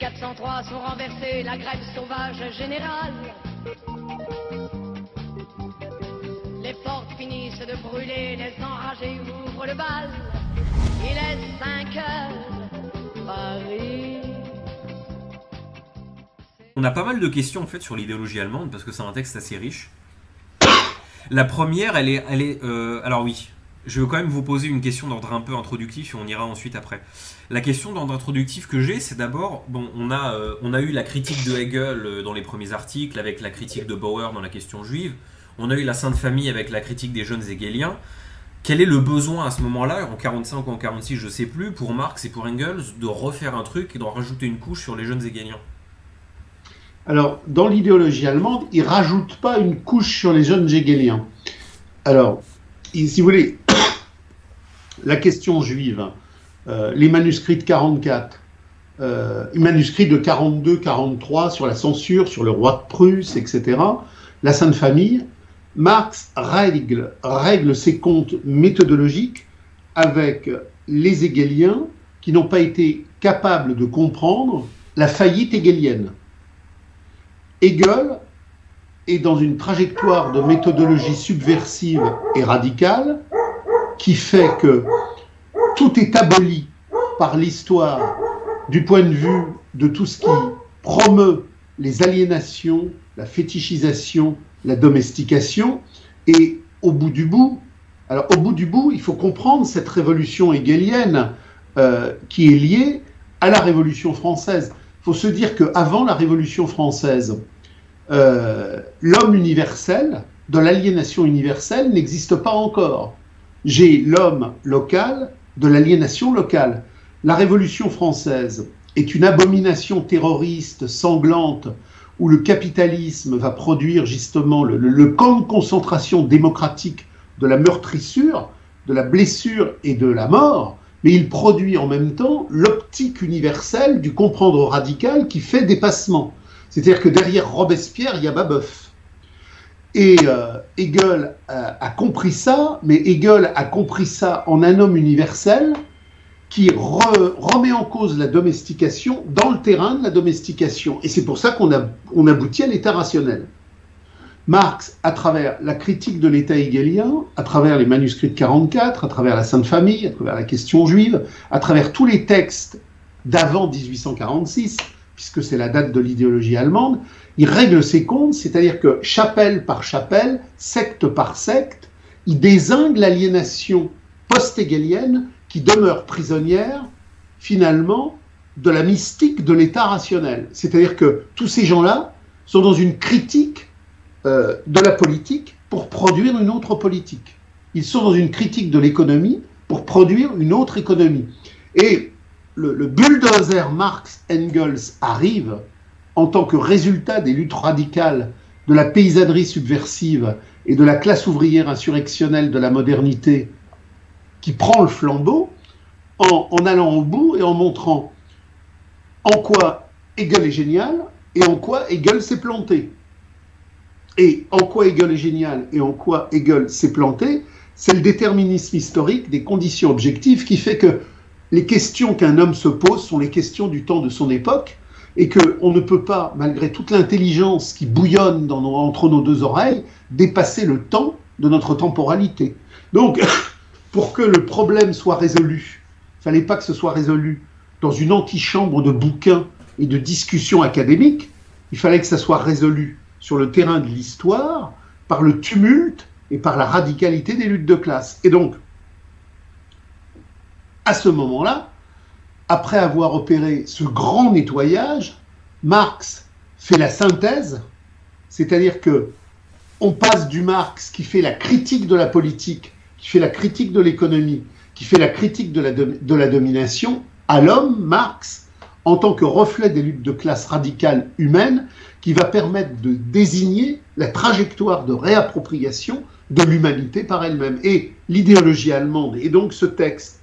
403 sont renversés, la grève sauvage générale. Les portes finissent de brûler, les enragés ouvrent le bal. Il est 5 heures, Paris. On a pas mal de questions en fait sur l'idéologie allemande parce que c'est un texte assez riche. La première, alors oui, je veux quand même vous poser une question d'ordre un peu introductif et on ira ensuite après. La question d'ordre introductif que j'ai, c'est d'abord, bon, on a eu la critique de Hegel dans les premiers articles, avec la critique de Bauer dans la question juive. On a eu la Sainte Famille avec la critique des jeunes hegéliens. Quel est le besoin à ce moment-là, en 45 ou en 46, je ne sais plus, pour Marx et pour Engels, de refaire un truc et d'en rajouter une couche sur les jeunes hegéliens? Alors, dans l'idéologie allemande, ils ne rajoutent pas une couche sur les jeunes hegéliens. Alors, si vous voulez, la question juive, les manuscrits de 44, les manuscrits de 42-43 sur la censure, sur le roi de Prusse, etc., la Sainte Famille, Marx règle ses comptes méthodologiques avec les hegéliens qui n'ont pas été capables de comprendre la faillite hegélienne. Hegel est dans une trajectoire de méthodologie subversive et radicale qui fait que tout est aboli par l'histoire du point de vue de tout ce qui promeut les aliénations, la fétichisation, la domestication. Et au bout du bout, il faut comprendre cette révolution hegélienne qui est liée à la Révolution française. Il faut se dire qu'avant la Révolution française, l'homme universel, de l'aliénation universelle, n'existe pas encore. J'ai l'homme local de l'aliénation locale. La Révolution française est une abomination terroriste, sanglante, où le capitalisme va produire justement le camp de concentration démocratique de la meurtrissure, de la blessure et de la mort, mais il produit en même temps l'optique universelle du comprendre radical qui fait dépassement. C'est-à-dire que derrière Robespierre, il y a Babeuf. Et Hegel a compris ça, mais Hegel a compris ça en un homme universel qui remet en cause la domestication dans le terrain de la domestication. Et c'est pour ça qu'on aboutit à l'état rationnel. Marx, à travers la critique de l'état hegélien, à travers les manuscrits de 44, à travers la Sainte Famille, à travers la question juive, à travers tous les textes d'avant 1846, puisque c'est la date de l'idéologie allemande, il règle ses comptes, c'est-à-dire que chapelle par chapelle, secte par secte, il dézingue l'aliénation post-hégélienne qui demeure prisonnière, finalement, de la mystique de l'état rationnel. C'est-à-dire que tous ces gens-là sont dans une critique de la politique pour produire une autre politique. Ils sont dans une critique de l'économie pour produire une autre économie. Et le bulldozer Marx-Engels arrive en tant que résultat des luttes radicales de la paysannerie subversive et de la classe ouvrière insurrectionnelle de la modernité qui prend le flambeau en allant au bout et en montrant en quoi Hegel est génial et en quoi Hegel s'est planté. Et en quoi Hegel est génial et en quoi Hegel s'est planté, c'est le déterminisme historique des conditions objectives qui fait que les questions qu'un homme se pose sont les questions du temps de son époque et qu'on ne peut pas, malgré toute l'intelligence qui bouillonne entre nos deux oreilles, dépasser le temps de notre temporalité. Donc, pour que le problème soit résolu, il ne fallait pas que ce soit résolu dans une antichambre de bouquins et de discussions académiques, il fallait que ça soit résolu sur le terrain de l'histoire, par le tumulte et par la radicalité des luttes de classe. Et donc, à ce moment-là, après avoir opéré ce grand nettoyage, Marx fait la synthèse, c'est-à-dire que on passe du Marx qui fait la critique de la politique, qui fait la critique de l'économie, qui fait la critique de la domination, à l'homme, Marx, en tant que reflet des luttes de classe radicales humaines, qui va permettre de désigner la trajectoire de réappropriation de l'humanité par elle-même. Et l'idéologie allemande, et donc ce texte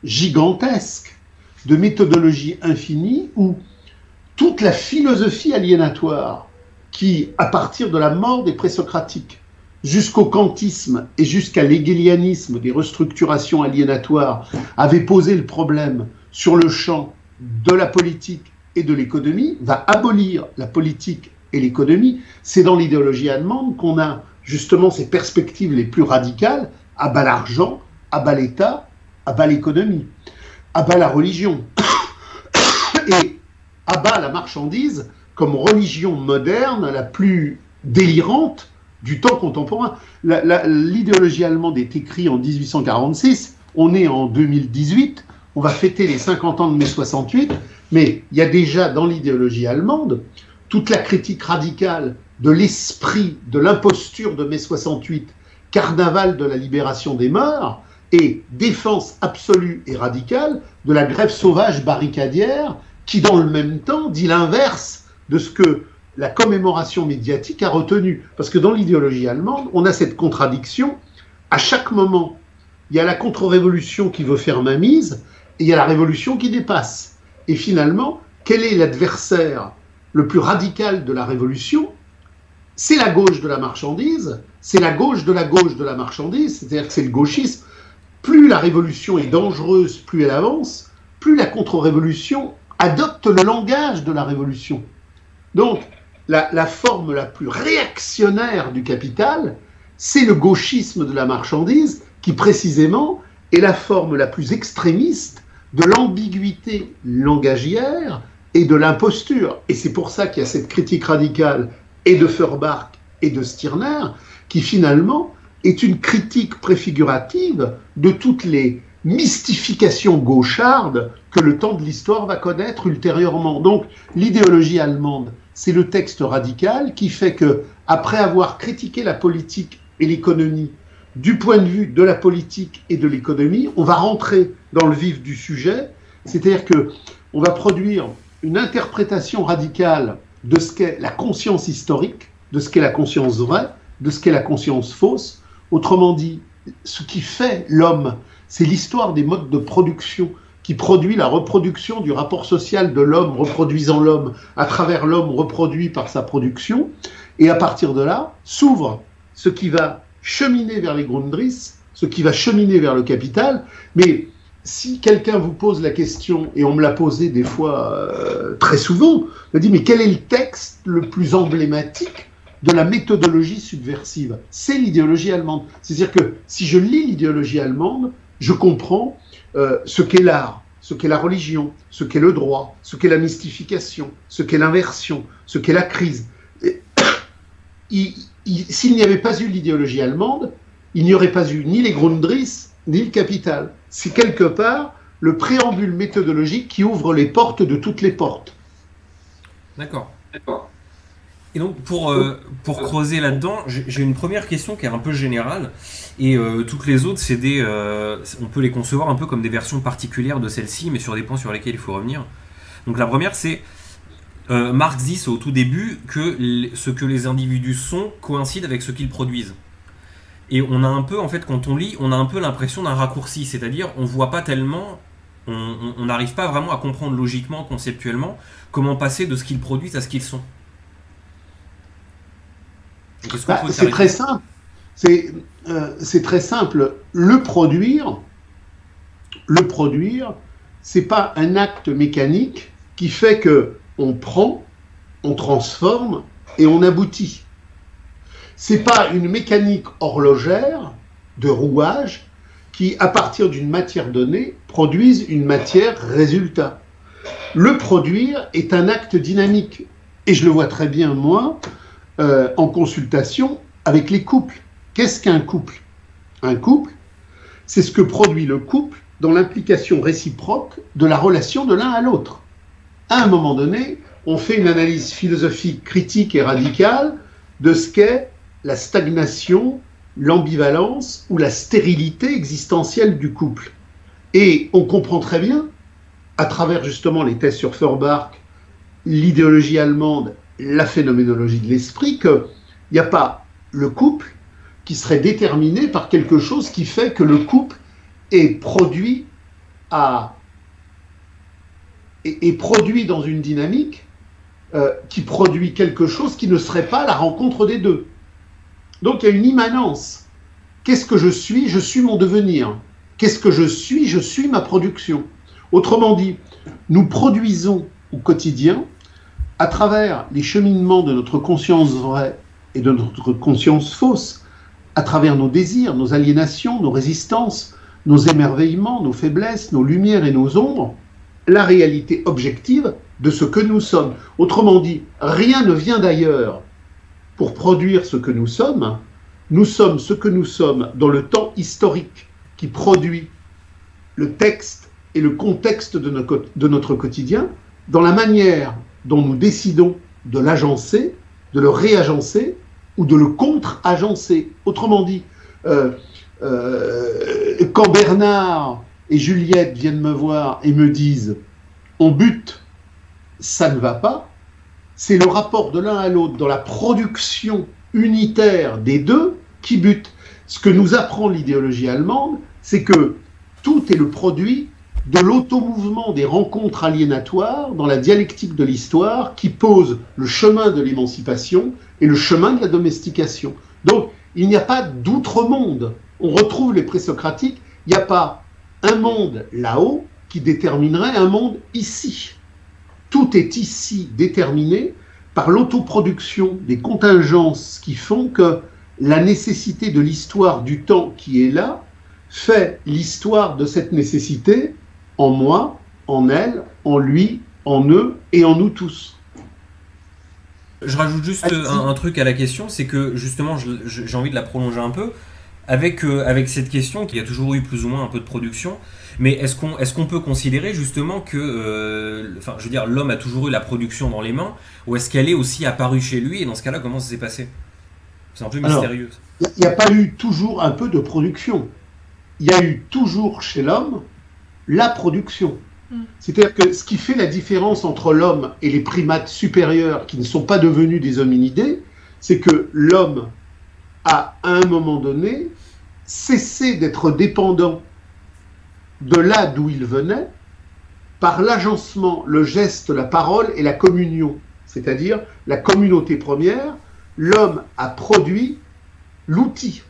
gigantesque de méthodologie infinie, où toute la philosophie aliénatoire qui, à partir de la mort des présocratiques, jusqu'au kantisme et jusqu'à l'hégélianisme des restructurations aliénatoires, avait posé le problème sur le champ de la politique et de l'économie va abolir la politique et l'économie. C'est dans l'idéologie allemande qu'on a justement ces perspectives les plus radicales, à bas l'argent, à bas l'État, à bas l'économie, à bas la religion, et à bas la marchandise comme religion moderne la plus délirante du temps contemporain. L'idéologie allemande est écrite en 1846, on est en 2018, on va fêter les 50 ans de mai 68, mais il y a déjà dans l'idéologie allemande toute la critique radicale de l'esprit de l'imposture de mai 68, carnaval de la libération des morts, et défense absolue et radicale de la grève sauvage barricadière qui, dans le même temps, dit l'inverse de ce que la commémoration médiatique a retenu. Parce que dans l'idéologie allemande, on a cette contradiction. À chaque moment, il y a la contre-révolution qui veut faire mainmise et il y a la révolution qui dépasse. Et finalement, quel est l'adversaire le plus radical de la révolution? C'est la gauche de la marchandise, c'est la gauche de la marchandise, c'est-à-dire que c'est le gauchisme. Plus la révolution est dangereuse, plus elle avance, plus la contre-révolution adopte le langage de la révolution. Donc, la forme la plus réactionnaire du capital, c'est le gauchisme de la marchandise, qui précisément est la forme la plus extrémiste de l'ambiguïté langagière et de l'imposture. Et c'est pour ça qu'il y a cette critique radicale et de Feuerbach et de Stirner, qui finalement est une critique préfigurative de toutes les mystifications gauchardes que le temps de l'histoire va connaître ultérieurement. Donc l'idéologie allemande, c'est le texte radical qui fait que, après avoir critiqué la politique et l'économie du point de vue de la politique et de l'économie, on va rentrer dans le vif du sujet, c'est-à-dire que on va produire une interprétation radicale de ce qu'est la conscience historique, de ce qu'est la conscience vraie, de ce qu'est la conscience fausse. Autrement dit, ce qui fait l'homme, c'est l'histoire des modes de production qui produit la reproduction du rapport social de l'homme reproduisant l'homme à travers l'homme reproduit par sa production. Et à partir de là, s'ouvre ce qui va cheminer vers les Grundrisse, ce qui va cheminer vers le capital. Mais si quelqu'un vous pose la question, et on me l'a posé des fois très souvent, on me dit mais quel est le texte le plus emblématique de la méthodologie subversive? C'est l'idéologie allemande. C'est-à-dire que si je lis l'idéologie allemande, je comprends ce qu'est l'art, ce qu'est la religion, ce qu'est le droit, ce qu'est la mystification, ce qu'est l'inversion, ce qu'est la crise. S'il n'y avait pas eu l'idéologie allemande, il n'y aurait pas eu ni les Grundrisse, ni le capital. C'est quelque part le préambule méthodologique qui ouvre les portes de toutes les portes. D'accord. Et donc, pour creuser là-dedans, j'ai une première question qui est un peu générale, et toutes les autres, on peut les concevoir un peu comme des versions particulières de celle-ci, mais sur des points sur lesquels il faut revenir. Donc la première, c'est Marx dit au tout début que ce que les individus sont coïncide avec ce qu'ils produisent. Et on a un peu, en fait, quand on lit, on a un peu l'impression d'un raccourci, c'est-à-dire on voit pas tellement, on n'arrive pas vraiment à comprendre logiquement, conceptuellement, comment passer de ce qu'ils produisent à ce qu'ils sont. C'est très simple. C'est très simple. Le produire, c'est pas un acte mécanique qui fait que on prend, on transforme et on aboutit. C'est pas une mécanique horlogère de rouage qui, à partir d'une matière donnée, produise une matière résultat. Le produire est un acte dynamique. Et je le vois très bien, moi, en consultation avec les couples. Qu'est-ce qu'un couple? Un couple, c'est ce que produit le couple dans l'implication réciproque de la relation de l'un à l'autre. À un moment donné, on fait une analyse philosophique critique et radicale de ce qu'est la stagnation, l'ambivalence ou la stérilité existentielle du couple. Et on comprend très bien, à travers justement les thèses sur Feuerbach, l'idéologie allemande, la phénoménologie de l'esprit, qu'il n'y a pas le couple qui serait déterminé par quelque chose qui fait que le couple est produit dans une dynamique qui produit quelque chose qui ne serait pas la rencontre des deux. Donc il y a une immanence. Qu'est-ce que je suis? Je suis mon devenir. Qu'est-ce que je suis? Je suis ma production. Autrement dit, nous produisons au quotidien, à travers les cheminements de notre conscience vraie et de notre conscience fausse, à travers nos désirs, nos aliénations, nos résistances, nos émerveillements, nos faiblesses, nos lumières et nos ombres, la réalité objective de ce que nous sommes. Autrement dit, rien ne vient d'ailleurs pour produire ce que nous sommes. Nous sommes ce que nous sommes dans le temps historique qui produit le texte et le contexte de notre quotidien, dans la manière dont nous décidons de l'agencer, de le réagencer ou de le contre-agencer. Autrement dit, quand Bernard et Juliette viennent me voir et me disent « on bute, ça ne va pas », c'est le rapport de l'un à l'autre dans la production unitaire des deux qui bute. Ce que nous apprend l'idéologie allemande, c'est que tout est le produit de l'automouvement des rencontres aliénatoires dans la dialectique de l'histoire qui pose le chemin de l'émancipation et le chemin de la domestication. Donc, il n'y a pas d'outre-monde. On retrouve les présocratiques, il n'y a pas un monde là-haut qui déterminerait un monde ici. Tout est ici déterminé par l'autoproduction des contingences qui font que la nécessité de l'histoire du temps qui est là fait l'histoire de cette nécessité en moi, en elle, en lui, en eux et en nous tous. Je rajoute juste un truc à la question, c'est que justement j'ai envie de la prolonger un peu avec cette question qu'il y a toujours eu plus ou moins un peu de production, mais est-ce qu'on peut considérer justement que je veux dire, l'homme a toujours eu la production dans les mains, ou est-ce qu'elle est aussi apparue chez lui, et dans ce cas-là comment ça s'est passé? C'est un peu mystérieux. Il n'y a pas eu toujours un peu de production, il y a eu toujours chez l'homme la production. C'est-à-dire que ce qui fait la différence entre l'homme et les primates supérieurs qui ne sont pas devenus des hominidés, c'est que l'homme a, à un moment donné, cessé d'être dépendant de là d'où il venait par l'agencement, le geste, la parole et la communion. C'est-à-dire la communauté première, l'homme a produit l'outil.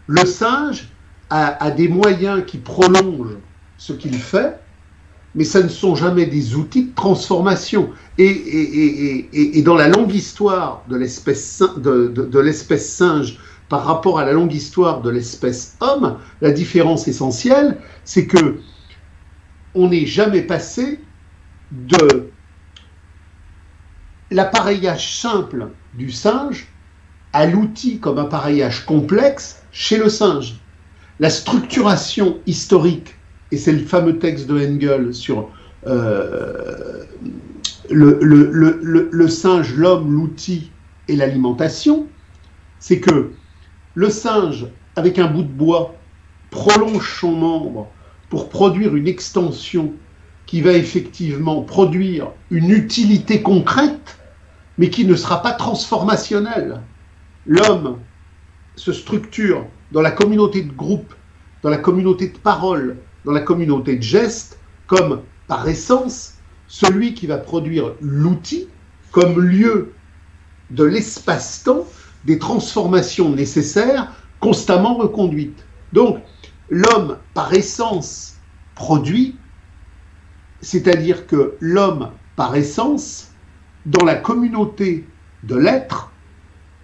Le singe a des moyens qui prolongent ce qu'il fait, mais ça ne sont jamais des outils de transformation. Et dans la longue histoire de l'espèce singe par rapport à la longue histoire de l'espèce homme, la différence essentielle, c'est que on n'est jamais passé de l'appareillage simple du singe à l'outil comme appareillage complexe chez le singe. La structuration historique, et c'est le fameux texte de Engels sur le singe, l'homme, l'outil et l'alimentation, c'est que le singe, avec un bout de bois, prolonge son membre pour produire une extension qui va effectivement produire une utilité concrète, mais qui ne sera pas transformationnelle. L'homme se structure dans la communauté de groupe, dans la communauté de parole, dans la communauté de gestes, comme par essence, celui qui va produire l'outil comme lieu de l'espace-temps des transformations nécessaires constamment reconduites. Donc, l'homme, par essence, produit, c'est-à-dire que l'homme, par essence, dans la communauté de l'être,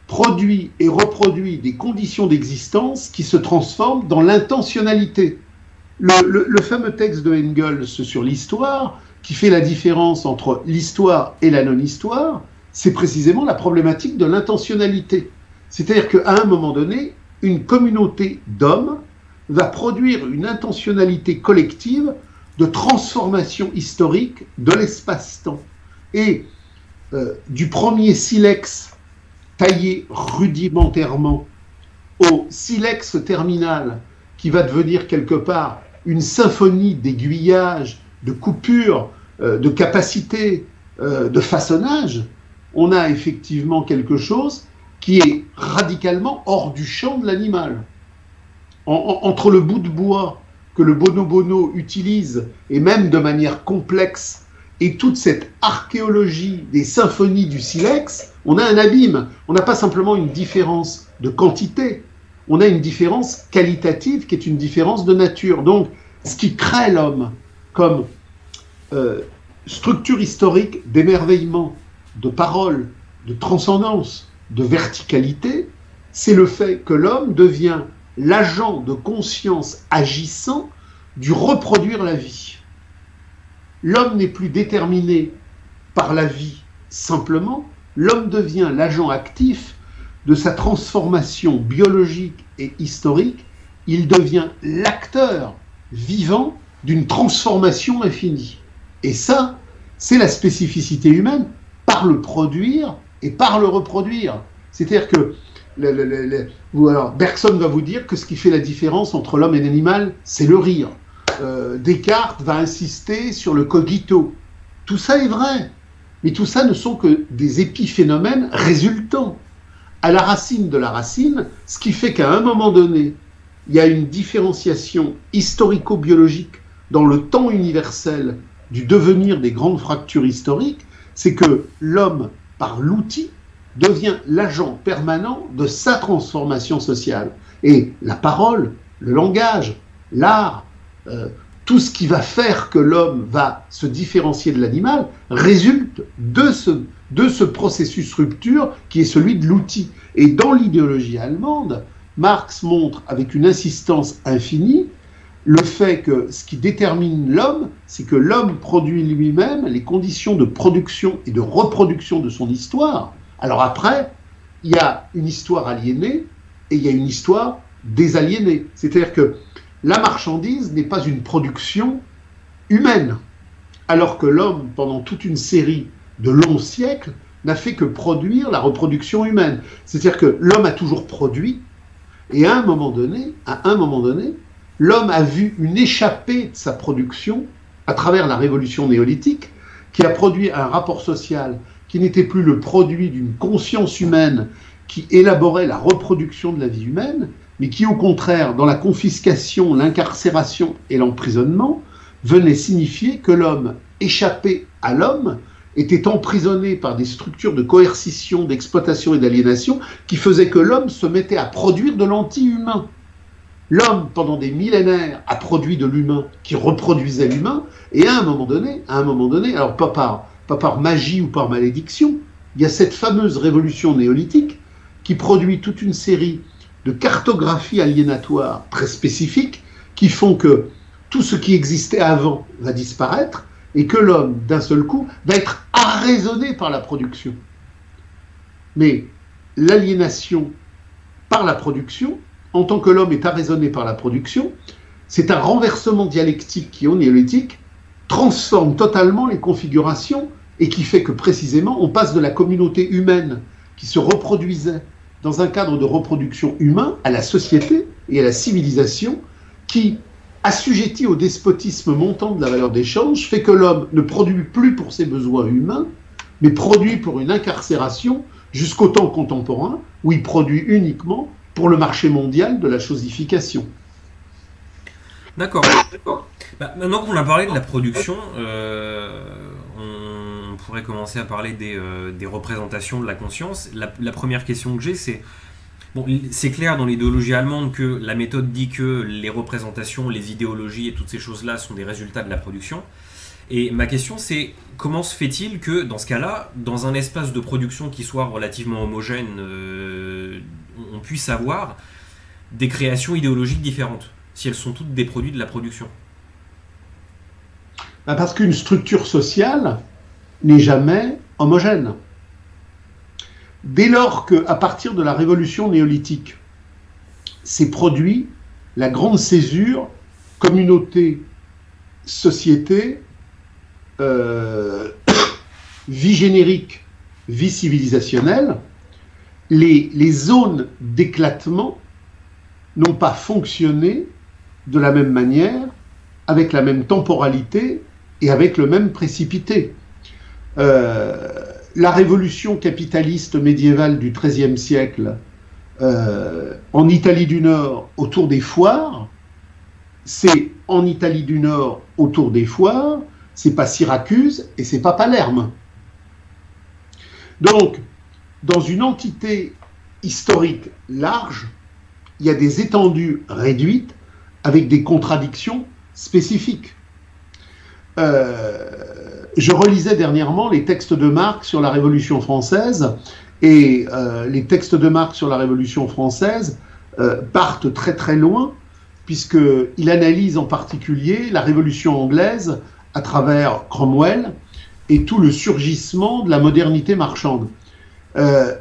produit et reproduit des conditions d'existence qui se transforment dans l'intentionnalité. Le fameux texte de Engels sur l'histoire, qui fait la différence entre l'histoire et la non-histoire, c'est précisément la problématique de l'intentionnalité. C'est-à-dire qu'à un moment donné, une communauté d'hommes va produire une intentionnalité collective de transformation historique de l'espace-temps. Et du premier silex taillé rudimentairement au silex terminal qui va devenir quelque part une symphonie d'aiguillage, de coupures, de capacité, de façonnage, on a effectivement quelque chose qui est radicalement hors du champ de l'animal. Entre le bout de bois que le bono-bono utilise, et même de manière complexe, et toute cette archéologie des symphonies du silex, on a un abîme. On n'a pas simplement une différence de quantité, on a une différence qualitative qui est une différence de nature. Donc, ce qui crée l'homme comme structure historique d'émerveillement, de parole, de transcendance, de verticalité, c'est le fait que l'homme devient l'agent de conscience agissant du reproduire la vie. L'homme n'est plus déterminé par la vie simplement, l'homme devient l'agent actif de sa transformation biologique et historique, il devient l'acteur vivant d'une transformation infinie. Et ça, c'est la spécificité humaine par le produire et par le reproduire. C'est-à-dire que alors, Bergson va vous dire que ce qui fait la différence entre l'homme et l'animal, c'est le rire. Descartes va insister sur le cogito. Tout ça est vrai, mais tout ça ne sont que des épiphénomènes résultants. À la racine de la racine, ce qui fait qu'à un moment donné, il y a une différenciation historico-biologique dans le temps universel du devenir des grandes fractures historiques, c'est que l'homme, par l'outil, devient l'agent permanent de sa transformation sociale. Et la parole, le langage, l'art, tout ce qui va faire que l'homme va se différencier de l'animal résulte de ce processus rupture qui est celui de l'outil. Et dans l'idéologie allemande, Marx montre avec une insistance infinie le fait que ce qui détermine l'homme, c'est que l'homme produit lui-même les conditions de production et de reproduction de son histoire. Alors après, il y a une histoire aliénée et il y a une histoire désaliénée. C'est-à-dire que la marchandise n'est pas une production humaine, alors que l'homme, pendant toute une série de longs siècles, n'a fait que produire la reproduction humaine. C'est-à-dire que l'homme a toujours produit, et à un moment donné, l'homme a vu une échappée de sa production à travers la révolution néolithique, qui a produit un rapport social qui n'était plus le produit d'une conscience humaine qui élaborait la reproduction de la vie humaine, mais qui, au contraire, dans la confiscation, l'incarcération et l'emprisonnement, venait signifier que l'homme échappé à l'homme était emprisonné par des structures de coercition, d'exploitation et d'aliénation qui faisaient que l'homme se mettait à produire de l'anti-humain. L'homme, pendant des millénaires, a produit de l'humain qui reproduisait l'humain, et à un moment donné, alors pas par magie ou par malédiction, il y a cette fameuse révolution néolithique qui produit toute une série de cartographies aliénatoires très spécifiques qui font que tout ce qui existait avant va disparaître et que l'homme, d'un seul coup, va être arraisonné par la production. Mais l'aliénation par la production, en tant que l'homme est arraisonné par la production, c'est un renversement dialectique qui, au néolithique, transforme totalement les configurations et qui fait que, précisément, on passe de la communauté humaine qui se reproduisait dans un cadre de reproduction humain à la société et à la civilisation qui, assujetti au despotisme montant de la valeur d'échange, fait que l'homme ne produit plus pour ses besoins humains, mais produit pour une incarcération jusqu'au temps contemporain où il produit uniquement pour le marché mondial de la chosification. D'accord. Maintenant qu'on a parlé de la production, on pourrait commencer à parler des représentations de la conscience. La première question que j'ai, c'est... Bon, c'est clair dans l'idéologie allemande que la méthode dit que les représentations, les idéologies et toutes ces choses-là sont des résultats de la production. Et ma question, c'est comment se fait-il que, dans ce cas-là, dans un espace de production qui soit relativement homogène, on puisse avoir des créations idéologiques différentes, si elles sont toutes des produits de la production? Parce qu'une structure sociale n'est jamais homogène. Dès lors qu'à partir de la révolution néolithique, s'est produit la grande césure communauté, société, vie générique, vie civilisationnelle, les zones d'éclatement n'ont pas fonctionné de la même manière, avec la même temporalité et avec le même précipité. La révolution capitaliste médiévale du XIIIe siècle en Italie du Nord autour des foires, c'est en Italie du Nord autour des foires, c'est pas Syracuse et c'est pas Palerme. Donc, dans une entité historique large, il y a des étendues réduites avec des contradictions spécifiques. je relisais dernièrement les textes de Marx sur la Révolution française, et les textes de Marx sur la Révolution française partent très très loin, puisqu'il analyse en particulier la Révolution anglaise à travers Cromwell et tout le surgissement de la modernité marchande.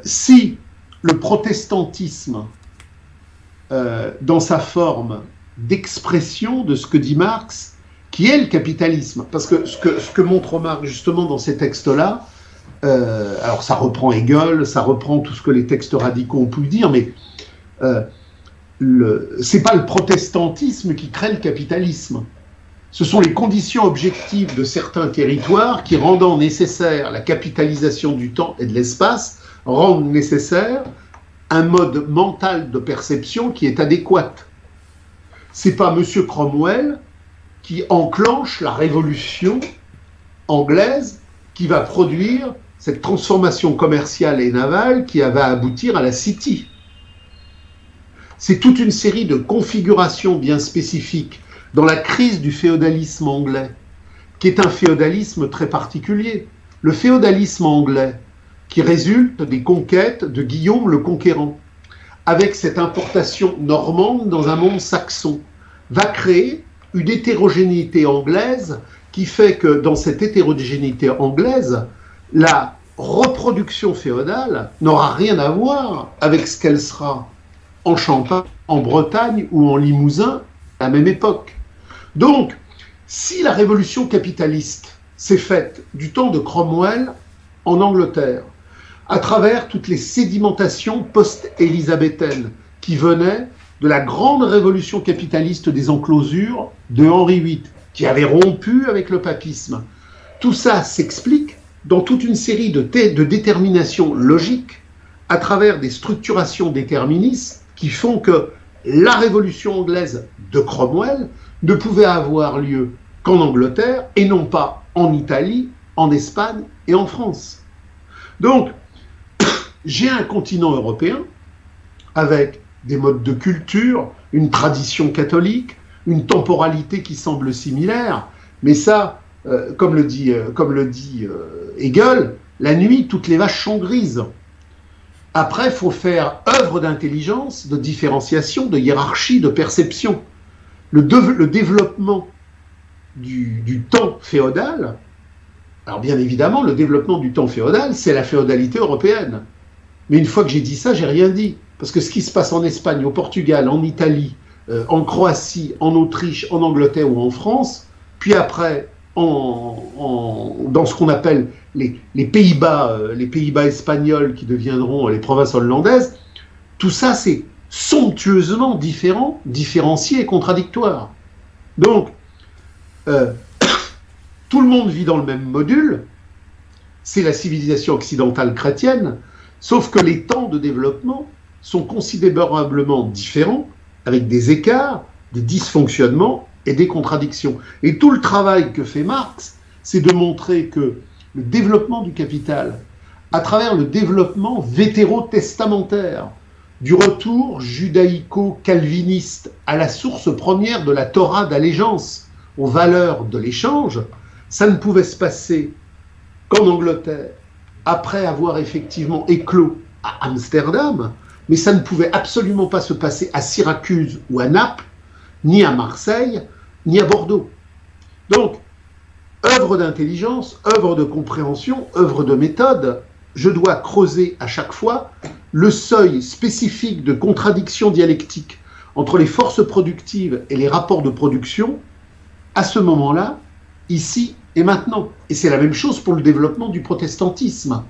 Si le protestantisme, dans sa forme d'expression de ce que dit Marx, qui est le capitalisme, parce que ce que montre Marx justement dans ces textes-là, alors ça reprend Hegel, ça reprend tout ce que les textes radicaux ont pu dire, mais c'est pas le protestantisme qui crée le capitalisme. Ce sont les conditions objectives de certains territoires qui, rendant nécessaire la capitalisation du temps et de l'espace, rendent nécessaire un mode mental de perception qui est adéquat. C'est pas M. Cromwell qui enclenche la révolution anglaise qui va produire cette transformation commerciale et navale qui va aboutir à la City. C'est toute une série de configurations bien spécifiques dans la crise du féodalisme anglais, qui est un féodalisme très particulier. Le féodalisme anglais, qui résulte des conquêtes de Guillaume le Conquérant, avec cette importation normande dans un monde saxon, va créer une hétérogénéité anglaise qui fait que dans cette hétérogénéité anglaise, la reproduction féodale n'aura rien à voir avec ce qu'elle sera en Champagne, en Bretagne ou en Limousin à la même époque. Donc, si la révolution capitaliste s'est faite du temps de Cromwell en Angleterre, à travers toutes les sédimentations post-élisabéthaines qui venaient de la grande révolution capitaliste des enclosures de Henri VIII, qui avait rompu avec le papisme, tout ça s'explique dans toute une série de déterminations logiques à travers des structurations déterministes qui font que la révolution anglaise de Cromwell ne pouvait avoir lieu qu'en Angleterre et non pas en Italie, en Espagne et en France. Donc, j'ai un continent européen avec des modes de culture, une tradition catholique, une temporalité qui semble similaire, mais ça, comme le dit Hegel, la nuit, toutes les vaches sont grises. Après, il faut faire œuvre d'intelligence, de différenciation, de hiérarchie, de perception. Le développement du temps féodal, alors bien évidemment, le développement du temps féodal, c'est la féodalité européenne. Mais une fois que j'ai dit ça, j'ai rien dit. Parce que ce qui se passe en Espagne, au Portugal, en Italie, en Croatie, en Autriche, en Angleterre ou en France, puis après dans ce qu'on appelle les Pays-Bas espagnols qui deviendront les provinces hollandaises, tout ça c'est somptueusement différent, différencié et contradictoire. Donc, tout le monde vit dans le même module, c'est la civilisation occidentale chrétienne, sauf que les temps de développement sont considérablement différents, avec des écarts, des dysfonctionnements et des contradictions. Et tout le travail que fait Marx, c'est de montrer que le développement du capital, à travers le développement vétérotestamentaire, du retour judaïco-calviniste à la source première de la Torah d'allégeance, aux valeurs de l'échange, ça ne pouvait se passer qu'en Angleterre, après avoir effectivement éclos à Amsterdam, mais ça ne pouvait absolument pas se passer à Syracuse ou à Naples, ni à Marseille, ni à Bordeaux. Donc, œuvre d'intelligence, œuvre de compréhension, œuvre de méthode, je dois creuser à chaque fois le seuil spécifique de contradiction dialectique entre les forces productives et les rapports de production, à ce moment-là, ici et maintenant. Et c'est la même chose pour le développement du protestantisme.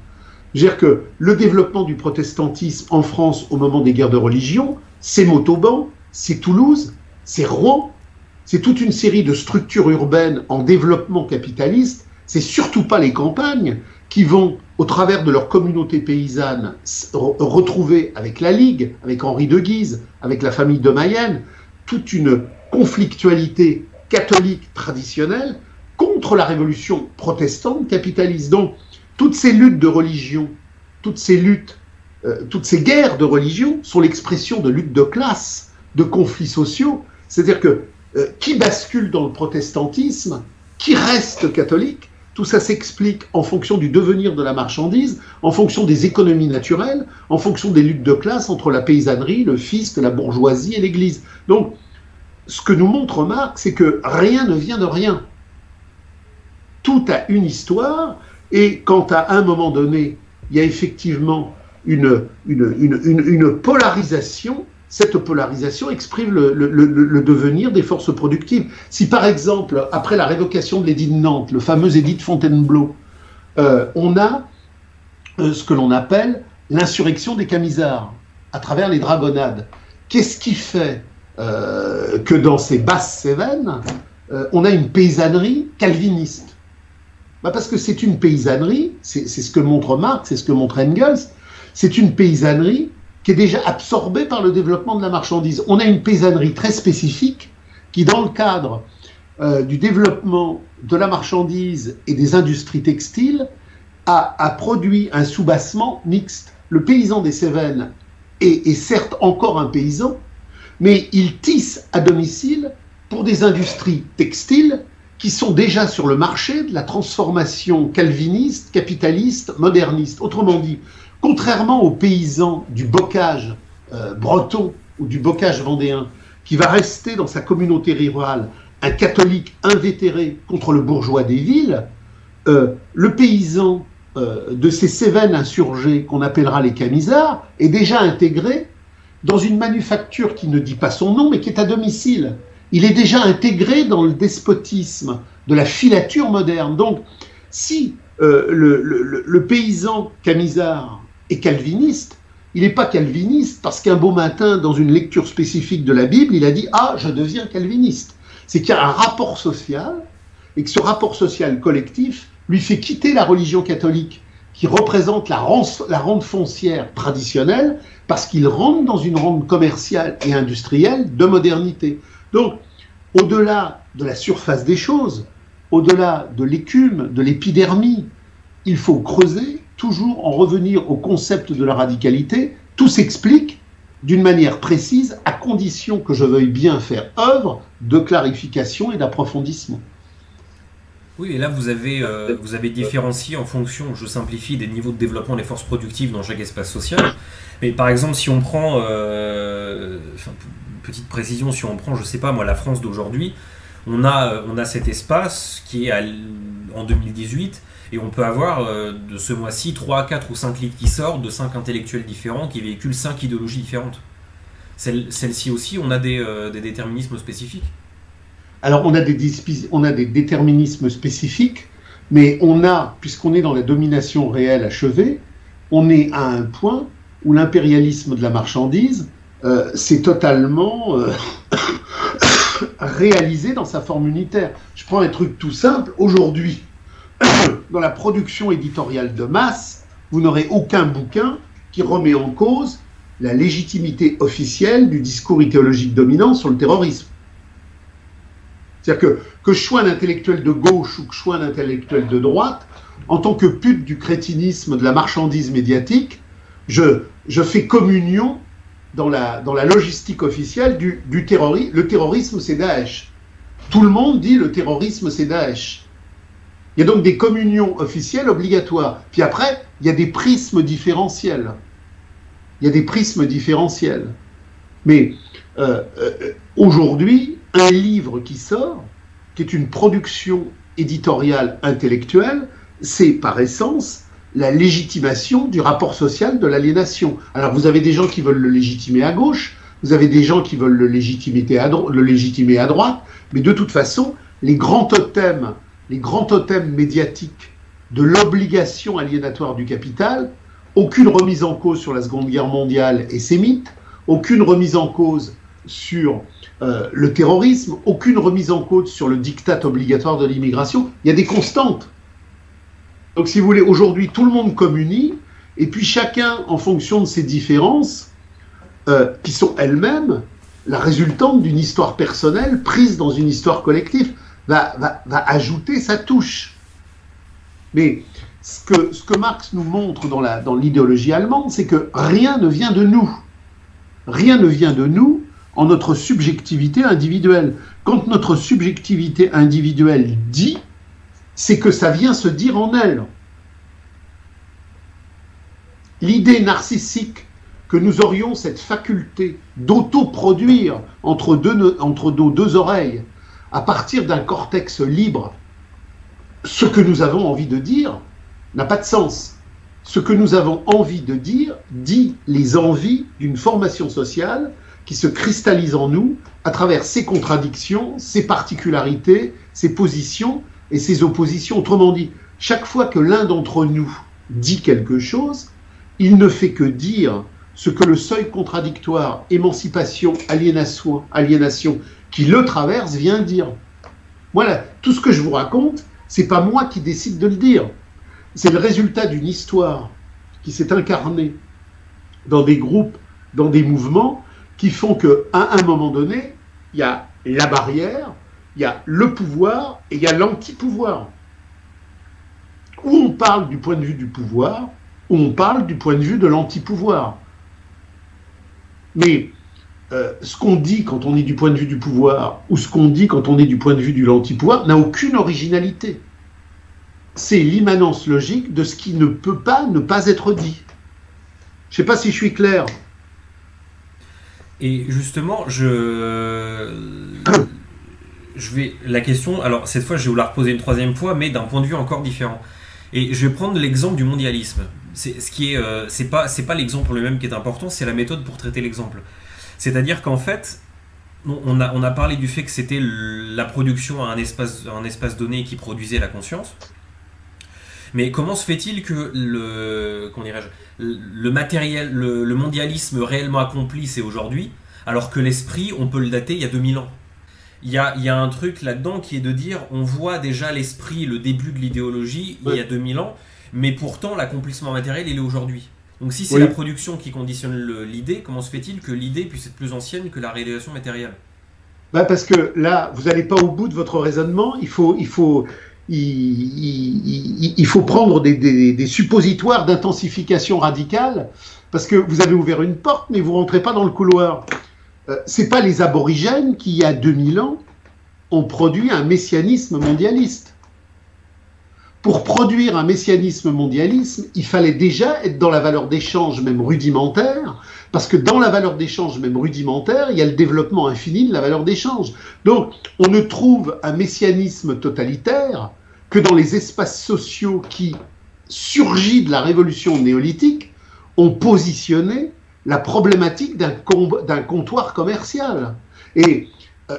C'est-à-dire que le développement du protestantisme en France au moment des guerres de religion, c'est Montauban, c'est Toulouse, c'est Rouen, c'est toute une série de structures urbaines en développement capitaliste, c'est surtout pas les campagnes qui vont, au travers de leur communauté paysanne, retrouver avec la Ligue, avec Henri de Guise, avec la famille de Mayenne, toute une conflictualité catholique traditionnelle contre la révolution protestante capitaliste. Donc, toutes ces luttes de religion, toutes ces guerres de religion sont l'expression de luttes de classe, de conflits sociaux. C'est-à-dire que qui bascule dans le protestantisme, qui reste catholique. Tout ça s'explique en fonction du devenir de la marchandise, en fonction des économies naturelles, en fonction des luttes de classe entre la paysannerie, le fisc, la bourgeoisie et l'Église. Donc, ce que nous montre Marx, c'est que rien ne vient de rien. Tout a une histoire, et quand à un moment donné, il y a effectivement une polarisation, cette polarisation exprime le devenir des forces productives. Si par exemple, après la révocation de l'édit de Nantes, le fameux édit de Fontainebleau, on a ce que l'on appelle l'insurrection des Camisards, à travers les dragonnades. Qu'est-ce qui fait que dans ces basses Cévennes, on a une paysannerie calviniste? Parce que c'est une paysannerie, c'est ce que montre Marx, c'est ce que montre Engels, c'est une paysannerie qui est déjà absorbée par le développement de la marchandise. On a une paysannerie très spécifique qui, dans le cadre du développement de la marchandise et des industries textiles, a produit un soubassement mixte. Le paysan des Cévennes est certes encore un paysan, mais il tisse à domicile pour des industries textiles qui sont déjà sur le marché de la transformation calviniste, capitaliste, moderniste. Autrement dit, contrairement aux paysans du bocage breton ou du bocage vendéen, qui va rester dans sa communauté rurale un catholique invétéré contre le bourgeois des villes, le paysan de ces Cévennes insurgées qu'on appellera les Camisards est déjà intégré dans une manufacture qui ne dit pas son nom mais qui est à domicile. Il est déjà intégré dans le despotisme de la filature moderne. Donc, si le paysan Camisard est calviniste, il n'est pas calviniste parce qu'un beau matin, dans une lecture spécifique de la Bible, il a dit « Ah, je deviens calviniste ». C'est qu'il y a un rapport social et que ce rapport social collectif lui fait quitter la religion catholique qui représente la rente foncière traditionnelle parce qu'il rentre dans une rente commerciale et industrielle de modernité. Donc, au-delà de la surface des choses, au-delà de l'écume, de l'épidermie, il faut creuser, toujours en revenir au concept de la radicalité. Tout s'explique d'une manière précise, à condition que je veuille bien faire œuvre de clarification et d'approfondissement. Oui, et là vous avez différencié en fonction, je simplifie, des niveaux de développement des forces productives dans chaque espace social. Mais par exemple, si on prend, petite précision, si on prend, je sais pas moi, la France d'aujourd'hui, on a cet espace qui est en 2018, et on peut avoir de ce mois-ci 3, 4 ou 5 livres qui sortent de 5 intellectuels différents qui véhiculent 5 idéologies différentes. Celle-ci aussi, on a des déterminismes spécifiques. Alors on a des déterminismes spécifiques, mais on a, puisqu'on est dans la domination réelle achevée, on est à un point où l'impérialisme de la marchandise s'est totalement réalisé dans sa forme unitaire. Je prends un truc tout simple, aujourd'hui, dans la production éditoriale de masse, vous n'aurez aucun bouquin qui remet en cause la légitimité officielle du discours idéologique dominant sur le terrorisme. C'est-à-dire que je sois un intellectuel de gauche ou que je sois un intellectuel de droite, en tant que pute du crétinisme, de la marchandise médiatique, je fais communion dans la logistique officielle du terrorisme. Le terrorisme, c'est Daesh. Tout le monde dit le terrorisme, c'est Daesh. Il y a donc des communions officielles obligatoires. Puis après, il y a des prismes différentiels. Mais aujourd'hui, un livre qui sort, qui est une production éditoriale intellectuelle, c'est par essence la légitimation du rapport social de l'aliénation. Alors vous avez des gens qui veulent le légitimer à gauche, vous avez des gens qui veulent le légitimer à droite, mais de toute façon, les grands totems médiatiques de l'obligation aliénatoire du capital, aucune remise en cause sur la Seconde Guerre mondiale et ses mythes, aucune remise en cause sur le terrorisme, aucune remise en cause sur le diktat obligatoire de l'immigration. Il y a des constantes. Donc si vous voulez, aujourd'hui, tout le monde communie, et puis chacun, en fonction de ses différences, qui sont elles-mêmes la résultante d'une histoire personnelle prise dans une histoire collective, va ajouter sa touche. Mais ce que Marx nous montre dans l'idéologie allemande, c'est que rien ne vient de nous. Rien ne vient de nous en notre subjectivité individuelle. Quand notre subjectivité individuelle dit, c'est que ça vient se dire en elle. L'idée narcissique que nous aurions cette faculté d'auto-produire entre nos deux oreilles, à partir d'un cortex libre, ce que nous avons envie de dire n'a pas de sens. Ce que nous avons envie de dire dit les envies d'une formation sociale qui se cristallise en nous à travers ses contradictions, ses particularités, ses positions et ses oppositions. Autrement dit, chaque fois que l'un d'entre nous dit quelque chose, il ne fait que dire ce que le seuil contradictoire, émancipation, aliénation qui le traverse vient dire. Voilà, tout ce que je vous raconte, c'est pas moi qui décide de le dire. C'est le résultat d'une histoire qui s'est incarnée dans des groupes, dans des mouvements, qui font qu'à un moment donné, il y a la barrière, il y a le pouvoir et il y a l'anti-pouvoir. Ou on parle du point de vue du pouvoir, ou on parle du point de vue de l'anti-pouvoir. Mais ce qu'on dit quand on est du point de vue du pouvoir, ou ce qu'on dit quand on est du point de vue de l'anti-pouvoir, n'a aucune originalité. C'est l'immanence logique de ce qui ne peut pas ne pas être dit. Je ne sais pas si je suis clair. Et justement, la question, alors cette fois je vais vous la reposer une troisième fois, mais d'un point de vue encore différent. Et je vais prendre l'exemple du mondialisme. C'est pas l'exemple lui-même qui est important, c'est la méthode pour traiter l'exemple. C'est-à-dire qu'en fait, on a parlé du fait que c'était la production à un espace donné qui produisait la conscience. Mais comment se fait-il que le matériel, le mondialisme réellement accompli, c'est aujourd'hui, alors que l'esprit, on peut le dater il y a 2000 ans? Il y a un truc là-dedans qui est de dire, on voit déjà l'esprit, le début de l'idéologie, il y a 2000 ans, mais pourtant l'accomplissement matériel, il est aujourd'hui. Donc si c'est la production qui conditionne l'idée, comment se fait-il que l'idée puisse être plus ancienne que la réalisation matérielle? Parce que là, vous n'allez pas au bout de votre raisonnement, il faut prendre des suppositoires d'intensification radicale, parce que vous avez ouvert une porte, mais vous ne rentrez pas dans le couloir. Ce n'est pas les aborigènes qui, il y a 2000 ans, ont produit un messianisme mondialiste. Pour produire un messianisme mondialisme, il fallait déjà être dans la valeur d'échange même rudimentaire, parce que dans la valeur d'échange même rudimentaire, il y a le développement infini de la valeur d'échange. Donc, on ne trouve un messianisme totalitaire que dans les espaces sociaux qui, surgis de la révolution néolithique, ont positionné la problématique d'un comptoir commercial. Et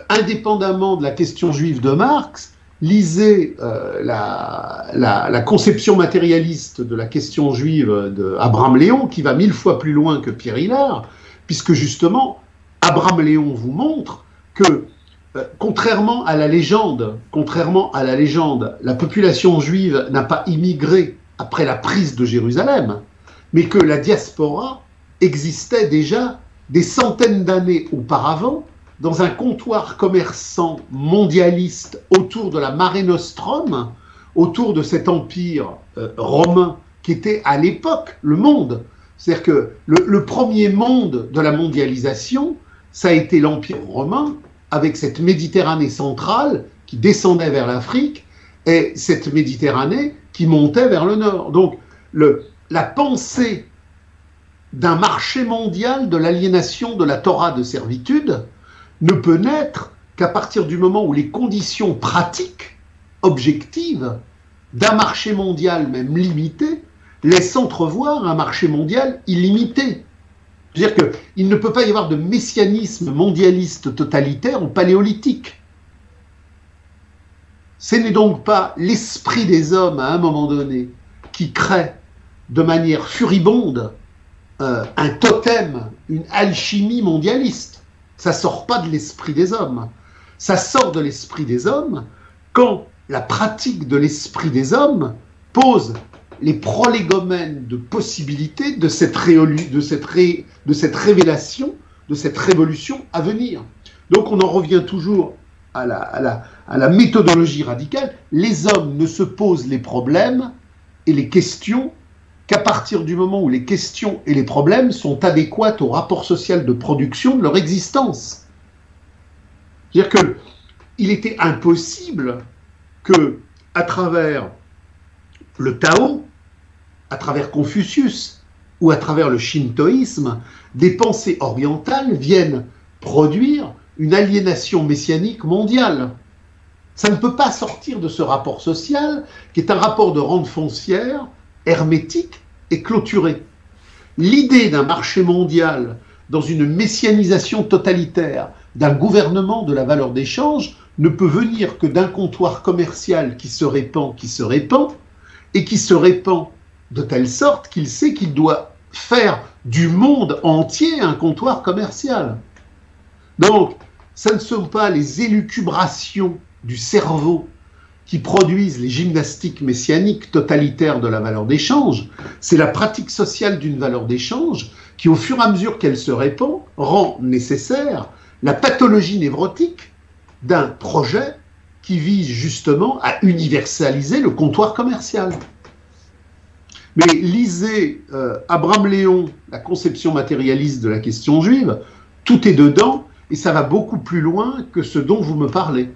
indépendamment de la question juive de Marx, lisez la conception matérialiste de la question juive d'Abraham Léon, qui va 1000 fois plus loin que Pierre Hillard, puisque justement, Abraham Léon vous montre que, contrairement à la légende, la population juive n'a pas immigré après la prise de Jérusalem, mais que la diaspora existait déjà des centaines d'années auparavant dans un comptoir commerçant mondialiste autour de la Mare Nostrum, autour de cet empire romain qui était à l'époque le monde. C'est-à-dire que le premier monde de la mondialisation, ça a été l'empire romain, avec cette Méditerranée centrale qui descendait vers l'Afrique et cette Méditerranée qui montait vers le nord. Donc la pensée d'un marché mondial de l'aliénation de la Torah de servitude ne peut naître qu'à partir du moment où les conditions pratiques, objectives, d'un marché mondial même limité, laissent entrevoir un marché mondial illimité. C'est-à-dire qu'il ne peut pas y avoir de messianisme mondialiste totalitaire au paléolithique. Ce n'est donc pas l'esprit des hommes à un moment donné qui crée de manière furibonde un totem, une alchimie mondialiste. Ça ne sort pas de l'esprit des hommes. Ça sort de l'esprit des hommes quand la pratique de l'esprit des hommes pose les prolégomènes de possibilités de cette révélation, de cette révolution à venir. Donc on en revient toujours à la méthodologie radicale. Les hommes ne se posent les problèmes et les questions qu'à partir du moment où les questions et les problèmes sont adéquats au rapport social de production de leur existence. C'est-à-dire qu'il était impossible que à travers le Tao, à travers Confucius ou à travers le shintoïsme, des pensées orientales viennent produire une aliénation messianique mondiale. Ça ne peut pas sortir de ce rapport social qui est un rapport de rente foncière, hermétique et clôturé. L'idée d'un marché mondial dans une messianisation totalitaire d'un gouvernement de la valeur d'échange ne peut venir que d'un comptoir commercial qui se répand, et qui se répand de telle sorte qu'il sait qu'il doit faire du monde entier un comptoir commercial. Donc, ce ne sont pas les élucubrations du cerveau qui produisent les gymnastiques messianiques totalitaires de la valeur d'échange, c'est la pratique sociale d'une valeur d'échange qui, au fur et à mesure qu'elle se répand, rend nécessaire la pathologie névrotique d'un projet qui vise justement à universaliser le comptoir commercial. Mais lisez Abraham Léon, la conception matérialiste de la question juive, tout est dedans et ça va beaucoup plus loin que ce dont vous me parlez.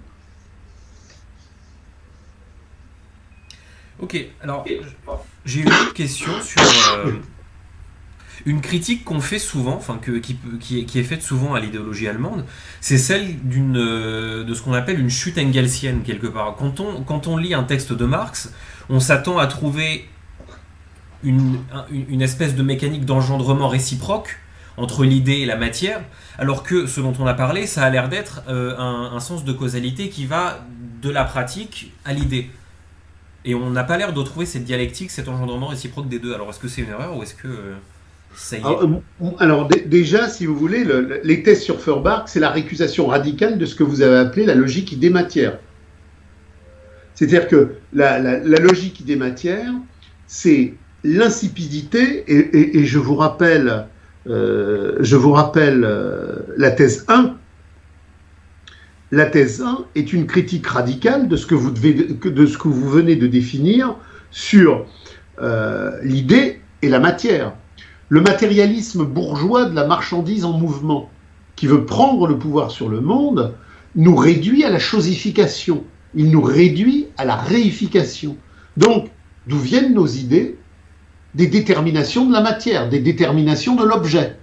Ok, alors j'ai une autre question sur une critique qu'on fait souvent, enfin qui est faite souvent à l'idéologie allemande, c'est celle de ce qu'on appelle une chute engelsienne quelque part. Quand on lit un texte de Marx, on s'attend à trouver une espèce de mécanique d'engendrement réciproque entre l'idée et la matière, alors que ce dont on a parlé, ça a l'air d'être un sens de causalité qui va de la pratique à l'idée. Et on n'a pas l'air de trouver cette dialectique, cet engendrement réciproque des deux. Alors est-ce que c'est une erreur ou est-ce que ça y est? Alors déjà, si vous voulez, les thèses sur Feuerbach, c'est la récusation radicale de ce que vous avez appelé la logique idée-matière. C'est-à-dire que la logique idée-matière, c'est l'insipidité, et je vous rappelle la thèse 1. La thèse 1 est une critique radicale de ce que vous venez de définir sur l'idée et la matière. Le matérialisme bourgeois de la marchandise en mouvement, qui veut prendre le pouvoir sur le monde, nous réduit à la chosification. Il nous réduit à la réification. Donc, d'où viennent nos idées? Des déterminations de la matière, des déterminations de l'objet.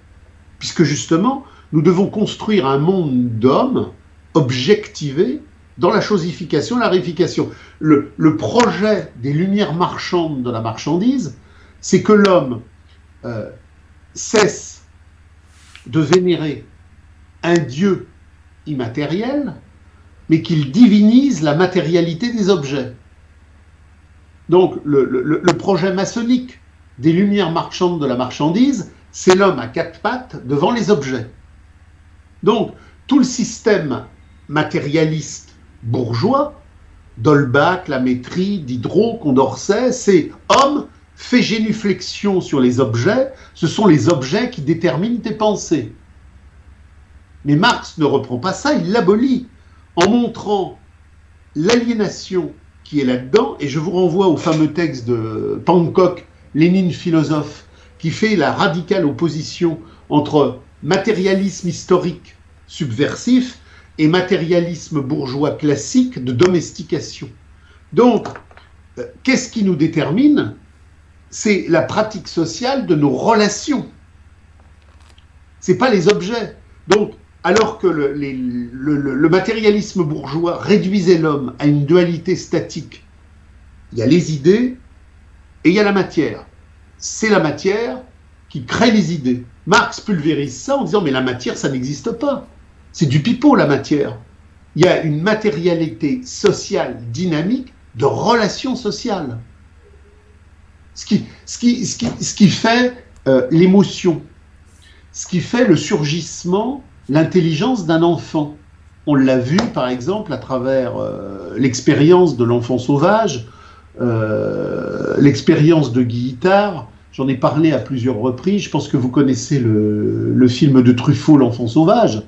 Puisque justement, nous devons construire un monde d'hommes objectivé dans la chosification et la réification. Le projet des lumières marchandes de la marchandise, c'est que l'homme cesse de vénérer un Dieu immatériel, mais qu'il divinise la matérialité des objets. Donc le projet maçonnique des lumières marchandes de la marchandise, c'est l'homme à quatre pattes devant les objets. Donc tout le système matérialiste bourgeois, d'Holbach, Lamétrie, Diderot, Condorcet, c'est homme, fait génuflexion sur les objets, ce sont les objets qui déterminent tes pensées. Mais Marx ne reprend pas ça, il l'abolit en montrant l'aliénation qui est là-dedans, et je vous renvoie au fameux texte de Pankow, Lénine philosophe, qui fait la radicale opposition entre matérialisme historique subversif et matérialisme bourgeois classique de domestication. Donc, qu'est-ce qui nous détermine? C'est la pratique sociale de nos relations. C'est pas les objets. Donc, alors que le matérialisme bourgeois réduisait l'homme à une dualité statique, il y a les idées et il y a la matière. C'est la matière qui crée les idées. Marx pulvérise ça en disant mais la matière, ça n'existe pas. C'est du pipeau, la matière. Il y a une matérialité sociale dynamique de relations sociales. Ce qui fait l'émotion, ce qui fait le surgissement, l'intelligence d'un enfant. On l'a vu, par exemple, à travers l'expérience de l'enfant sauvage, l'expérience de Guy Itard. J'en ai parlé à plusieurs reprises. Je pense que vous connaissez le film de Truffaut, L'enfant sauvage.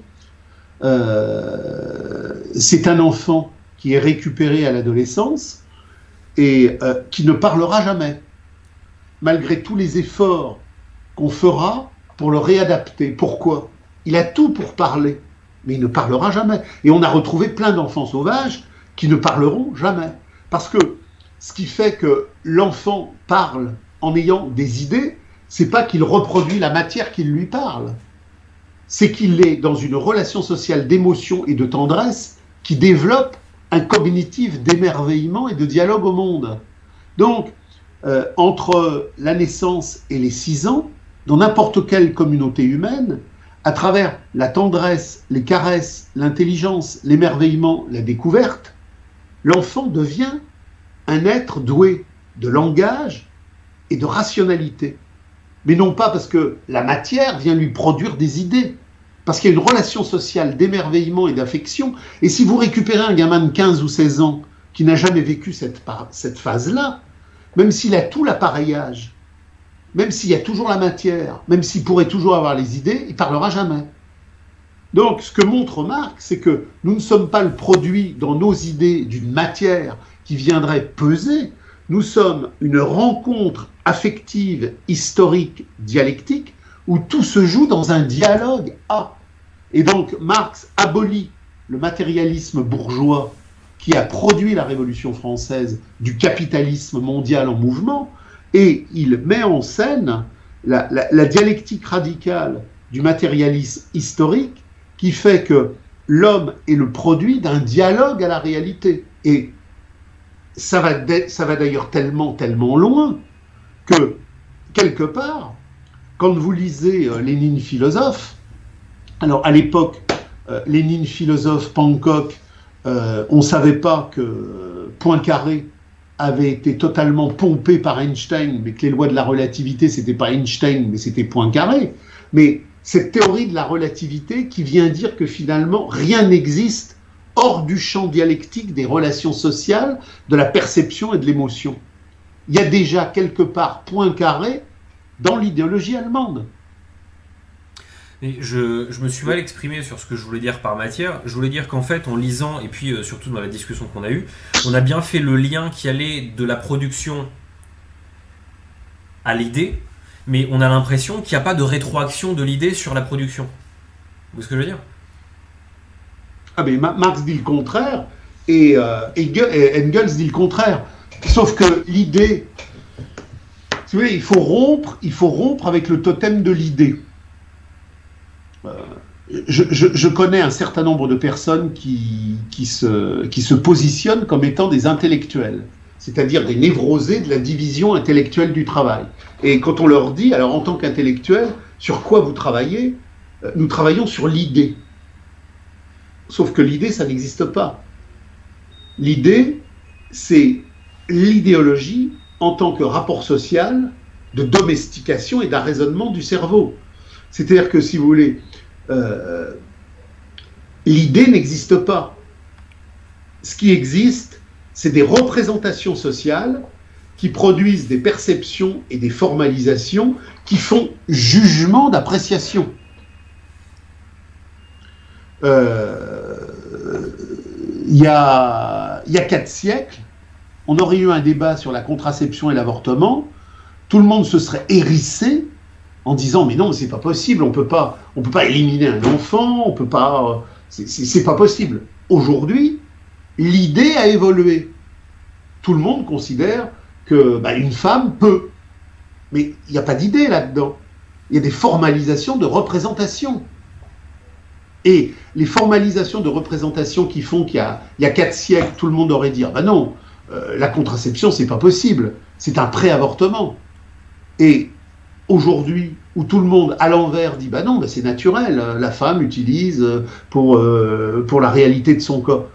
C'est un enfant qui est récupéré à l'adolescence et qui ne parlera jamais, malgré tous les efforts qu'on fera pour le réadapter. Pourquoi? Il a tout pour parler, mais il ne parlera jamais. Et on a retrouvé plein d'enfants sauvages qui ne parleront jamais. Parce que ce qui fait que l'enfant parle en ayant des idées, c'est pas qu'il reproduit la matière qui lui parle. C'est qu'il est dans une relation sociale d'émotion et de tendresse qui développe un cognitif d'émerveillement et de dialogue au monde. Donc, entre la naissance et les 6 ans, dans n'importe quelle communauté humaine, à travers la tendresse, les caresses, l'intelligence, l'émerveillement, la découverte, l'enfant devient un être doué de langage et de rationalité. Mais non pas parce que la matière vient lui produire des idées, parce qu'il y a une relation sociale d'émerveillement et d'affection. Et si vous récupérez un gamin de 15 ou 16 ans qui n'a jamais vécu cette phase-là, même s'il a tout l'appareillage, même s'il y a toujours la matière, même s'il pourrait toujours avoir les idées, il ne parlera jamais. Donc, ce que montre Marx, c'est que nous ne sommes pas le produit dans nos idées d'une matière qui viendrait peser, nous sommes une rencontre affective, historique, dialectique, où tout se joue dans un dialogue A. Et donc, Marx abolit le matérialisme bourgeois qui a produit la Révolution française du capitalisme mondial en mouvement, et il met en scène la dialectique radicale du matérialisme historique qui fait que l'homme est le produit d'un dialogue à la réalité. Et ça va d'ailleurs tellement loin que, quelque part, quand vous lisez Lénine philosophe, alors à l'époque, Lénine philosophe, Pankow, on ne savait pas que Poincaré avait été totalement pompé par Einstein, mais que les lois de la relativité, c'était pas Einstein, mais c'était Poincaré. Mais cette théorie de la relativité qui vient dire que finalement, rien n'existe hors du champ dialectique des relations sociales, de la perception et de l'émotion. Il y a déjà quelque part Poincaré dans l'idéologie allemande. Et je me suis mal exprimé sur ce que je voulais dire par matière. Je voulais dire qu'en fait, en lisant, et puis surtout dans la discussion qu'on a eue, on a bien fait le lien qui allait de la production à l'idée, mais on a l'impression qu'il n'y a pas de rétroaction de l'idée sur la production. Vous voyez ce que je veux dire ? Ah mais Marx dit le contraire, et Engels dit le contraire. Sauf que l'idée, si vous voulez, il faut rompre avec le totem de l'idée. Je connais un certain nombre de personnes qui se positionnent comme étant des intellectuels, c'est-à-dire des névrosés de la division intellectuelle du travail. Et quand on leur dit, alors en tant qu'intellectuel, sur quoi vous travaillez ? Nous travaillons sur l'idée. Sauf que l'idée, ça n'existe pas. L'idée, c'est l'idéologie en tant que rapport social de domestication et d'arraisonnement du cerveau. C'est-à-dire que, si vous voulez, l'idée n'existe pas. Ce qui existe, c'est des représentations sociales qui produisent des perceptions et des formalisations qui font jugement d'appréciation. Il y a 4 siècles, on aurait eu un débat sur la contraception et l'avortement, tout le monde se serait hérissé en disant mais non, c'est pas possible, on peut pas éliminer un enfant, on peut pas, c'est pas possible. Aujourd'hui, l'idée a évolué. Tout le monde considère que une femme peut, mais il n'y a pas d'idée là-dedans. Il y a des formalisations de représentation. Et les formalisations de représentation qui font qu'il y a 4 siècles, tout le monde aurait dit ah non, la contraception c'est pas possible, c'est un pré-avortement. Et aujourd'hui, où tout le monde à l'envers dit non, c'est naturel, la femme utilise pour la réalité de son corps.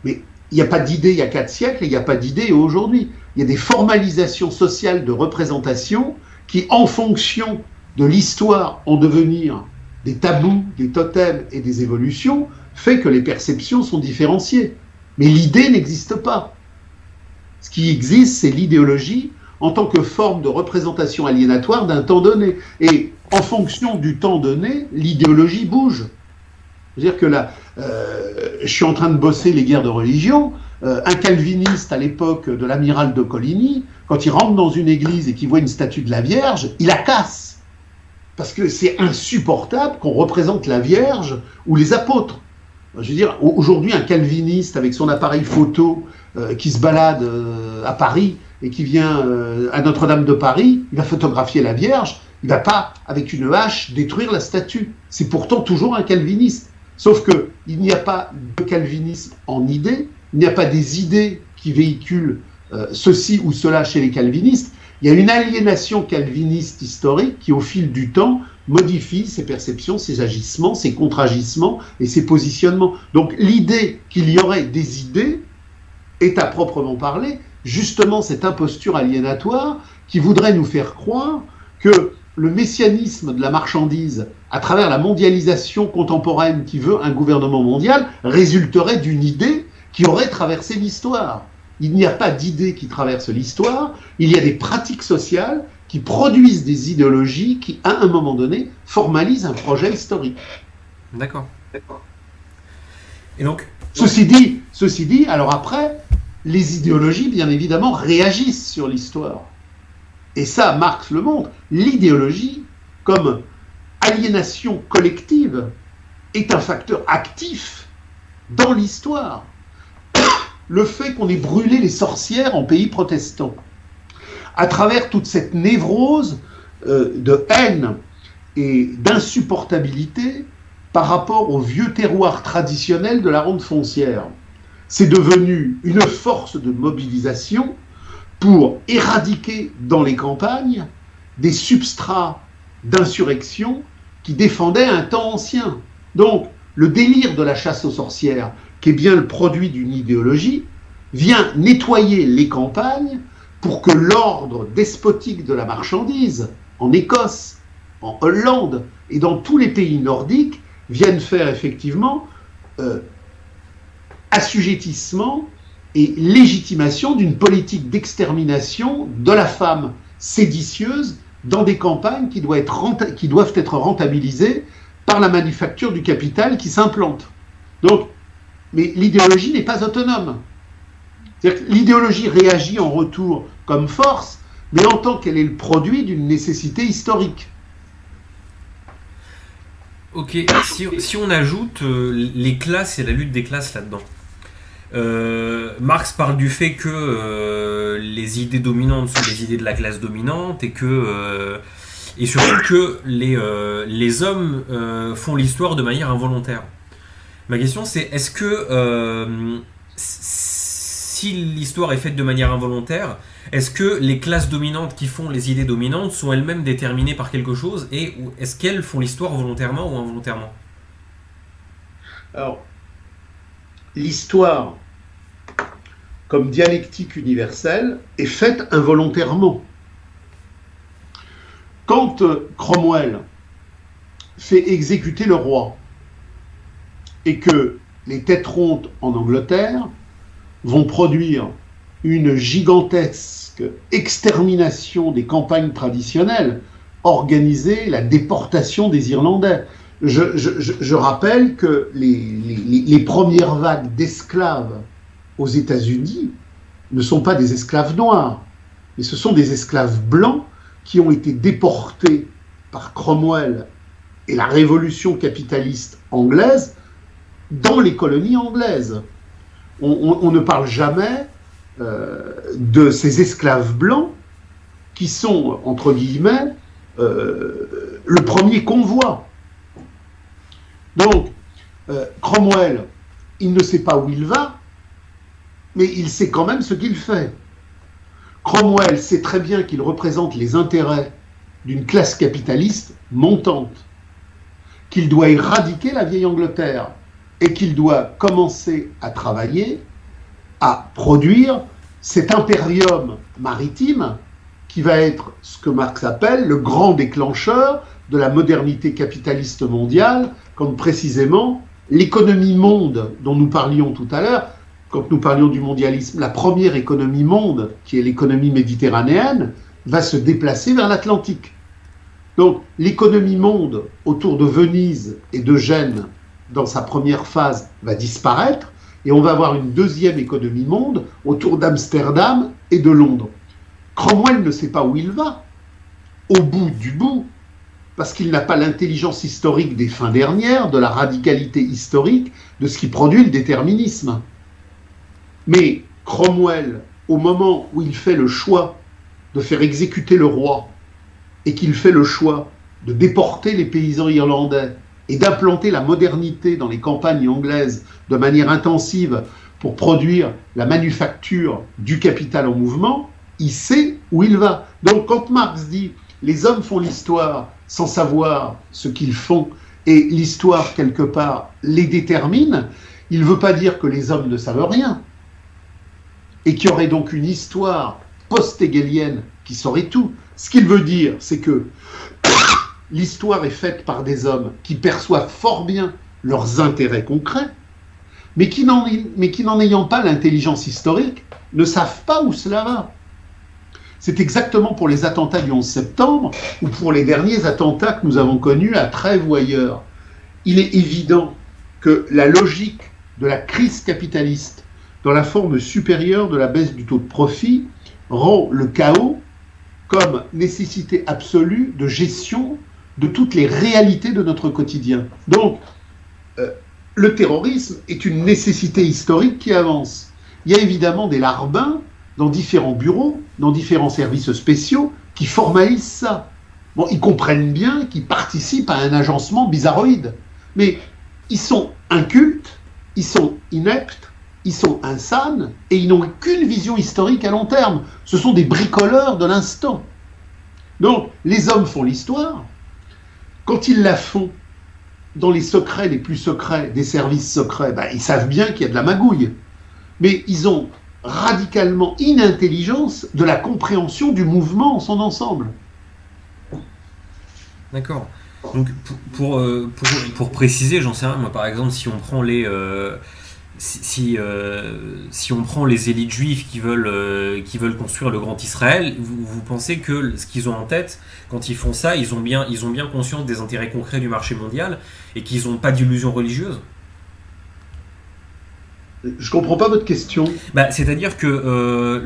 Mais il n'y a pas d'idée il y a 4 siècles et il n'y a pas d'idée aujourd'hui. Il y a des formalisations sociales de représentation qui, en fonction de l'histoire en devenir, des tabous, des totems et des évolutions, fait que les perceptions sont différenciées. Mais l'idée n'existe pas. Ce qui existe, c'est l'idéologie en tant que forme de représentation aliénatoire d'un temps donné. Et en fonction du temps donné, l'idéologie bouge. C'est-à-dire que là, je suis en train de bosser les guerres de religion. Un calviniste à l'époque de l'amiral de Coligny, quand il rentre dans une église et qu'il voit une statue de la Vierge, il la casse. Parce que c'est insupportable qu'on représente la Vierge ou les apôtres. Je veux dire, aujourd'hui, un calviniste avec son appareil photo qui se balade à Paris et qui vient à Notre-Dame de Paris, il va photographier la Vierge, il ne va pas, avec une hache, détruire la statue. C'est pourtant toujours un calviniste. Sauf qu'il n'y a pas de calvinisme en idée, il n'y a pas des idées qui véhiculent ceci ou cela chez les calvinistes. Il y a une aliénation calviniste historique qui, au fil du temps, modifie ses perceptions, ses agissements, ses contre-agissements et ses positionnements. Donc l'idée qu'il y aurait des idées est à proprement parler justement cette imposture aliénatoire qui voudrait nous faire croire que le messianisme de la marchandise, à travers la mondialisation contemporaine qui veut un gouvernement mondial, résulterait d'une idée qui aurait traversé l'histoire. Il n'y a pas d'idée qui traverse l'histoire, il y a des pratiques sociales qui produisent des idéologies qui, à un moment donné, formalisent un projet historique. D'accord. Et donc, ceci dit, alors après, les idéologies, bien évidemment, réagissent sur l'histoire. Et ça, Marx le montre. L'idéologie, comme aliénation collective, est un facteur actif dans l'histoire. Le fait qu'on ait brûlé les sorcières en pays protestants, à travers toute cette névrose de haine et d'insupportabilité par rapport au vieux terroir traditionnel de la ronde foncière, c'est devenu une force de mobilisation pour éradiquer dans les campagnes des substrats d'insurrection qui défendaient un temps ancien. Donc, le délire de la chasse aux sorcières, qui est bien le produit d'une idéologie, vient nettoyer les campagnes pour que l'ordre despotique de la marchandise, en Écosse, en Hollande et dans tous les pays nordiques, vienne faire effectivement assujettissement et légitimation d'une politique d'extermination de la femme séditieuse dans des campagnes qui doivent être rentabilisées par la manufacture du capital qui s'implante. Donc, mais l'idéologie n'est pas autonome. C'est-à-dire que l'idéologie réagit en retour comme force, mais en tant qu'elle est le produit d'une nécessité historique. Ok, si on ajoute les classes et la lutte des classes là-dedans, Marx parle du fait que les idées dominantes sont les idées de la classe dominante et surtout que les hommes font l'histoire de manière involontaire. Ma question c'est, est-ce que si l'histoire est faite de manière involontaire, est-ce que les classes dominantes qui font les idées dominantes sont elles-mêmes déterminées par quelque chose, et est-ce qu'elles font l'histoire volontairement ou involontairement? Alors, l'histoire, comme dialectique universelle, est faite involontairement. Quand Cromwell fait exécuter le roi, et que les têtes rondes en Angleterre vont produire une gigantesque extermination des campagnes traditionnelles, organiser la déportation des Irlandais. Je rappelle que les premières vagues d'esclaves aux États-Unis ne sont pas des esclaves noirs, mais ce sont des esclaves blancs qui ont été déportés par Cromwell et la révolution capitaliste anglaise dans les colonies anglaises. On ne parle jamais de ces esclaves blancs qui sont, entre guillemets, le premier convoi. Donc, Cromwell, il ne sait pas où il va, mais il sait quand même ce qu'il fait. Cromwell sait très bien qu'il représente les intérêts d'une classe capitaliste montante, qu'il doit éradiquer la vieille Angleterre et qu'il doit commencer à travailler, à produire cet impérium maritime qui va être ce que Marx appelle le grand déclencheur de la modernité capitaliste mondiale, comme précisément l'économie monde dont nous parlions tout à l'heure, quand nous parlions du mondialisme. La première économie monde, qui est l'économie méditerranéenne, va se déplacer vers l'Atlantique. Donc l'économie monde autour de Venise et de Gênes, dans sa première phase, va disparaître, et on va avoir une deuxième économie monde autour d'Amsterdam et de Londres. Cromwell ne sait pas où il va, au bout du bout, parce qu'il n'a pas l'intelligence historique des fins dernières, de la radicalité historique, de ce qui produit le déterminisme. Mais Cromwell, au moment où il fait le choix de faire exécuter le roi et qu'il fait le choix de déporter les paysans irlandais et d'implanter la modernité dans les campagnes anglaises de manière intensive pour produire la manufacture du capital en mouvement, il sait où il va. Donc quand Marx dit « les hommes font l'histoire sans savoir ce qu'ils font et l'histoire quelque part les détermine », il ne veut pas dire que les hommes ne savent rien et qu'il y aurait donc une histoire post-hégélienne qui saurait tout. Ce qu'il veut dire, c'est que l'histoire est faite par des hommes qui perçoivent fort bien leurs intérêts concrets, mais qui n'en ayant pas l'intelligence historique, ne savent pas où cela va. C'est exactement pour les attentats du 11 septembre ou pour les derniers attentats que nous avons connus à Trèves ou ailleurs. Il est évident que la logique de la crise capitaliste dans la forme supérieure de la baisse du taux de profit rend le chaos comme nécessité absolue de gestion de toutes les réalités de notre quotidien. Donc, le terrorisme est une nécessité historique qui avance. Il y a évidemment des larbins dans différents bureaux, dans différents services spéciaux, qui formalisent ça. Bon, ils comprennent bien qu'ils participent à un agencement bizarroïde. Mais ils sont incultes, ils sont ineptes, ils sont insanes, et ils n'ont qu'une vision historique à long terme. Ce sont des bricoleurs de l'instant. Donc, les hommes font l'histoire. Quand ils la font dans les secrets les plus secrets des services secrets, ben, ils savent bien qu'il y a de la magouille. Mais ils ont radicalement inintelligence de la compréhension du mouvement en son ensemble. D'accord. Donc pour préciser, j'en sais rien, moi par exemple, si on prend les si on prend les élites juives qui veulent construire le grand Israël, vous pensez que ce qu'ils ont en tête quand ils font ça, ils ont bien conscience des intérêts concrets du marché mondial et qu'ils n'ont pas d'illusions religieuses? Je comprends pas votre question. Bah, c'est-à-dire que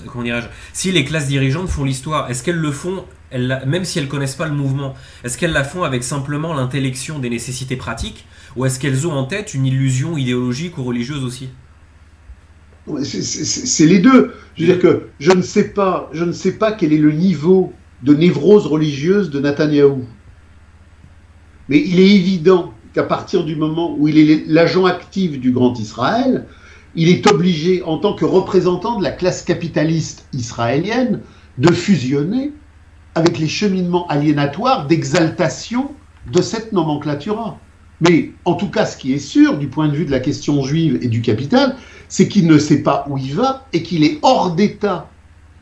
comment dirais-je, si les classes dirigeantes font l'histoire, est-ce qu'elles le font, même si elles connaissent pas le mouvement, est-ce qu'elles la font avec simplement l'intellection des nécessités pratiques, ou est-ce qu'elles ont en tête une illusion idéologique ou religieuse aussi? C'est les deux. Je veux dire que je ne sais pas quel est le niveau de névrose religieuse de Netanyahou. Mais il est évident qu'à partir du moment où il est l'agent actif du Grand Israël, il est obligé, en tant que représentant de la classe capitaliste israélienne, de fusionner avec les cheminements aliénatoires d'exaltation de cette nomenclature. Mais en tout cas, ce qui est sûr, du point de vue de la question juive et du capital, c'est qu'il ne sait pas où il va et qu'il est hors d'état,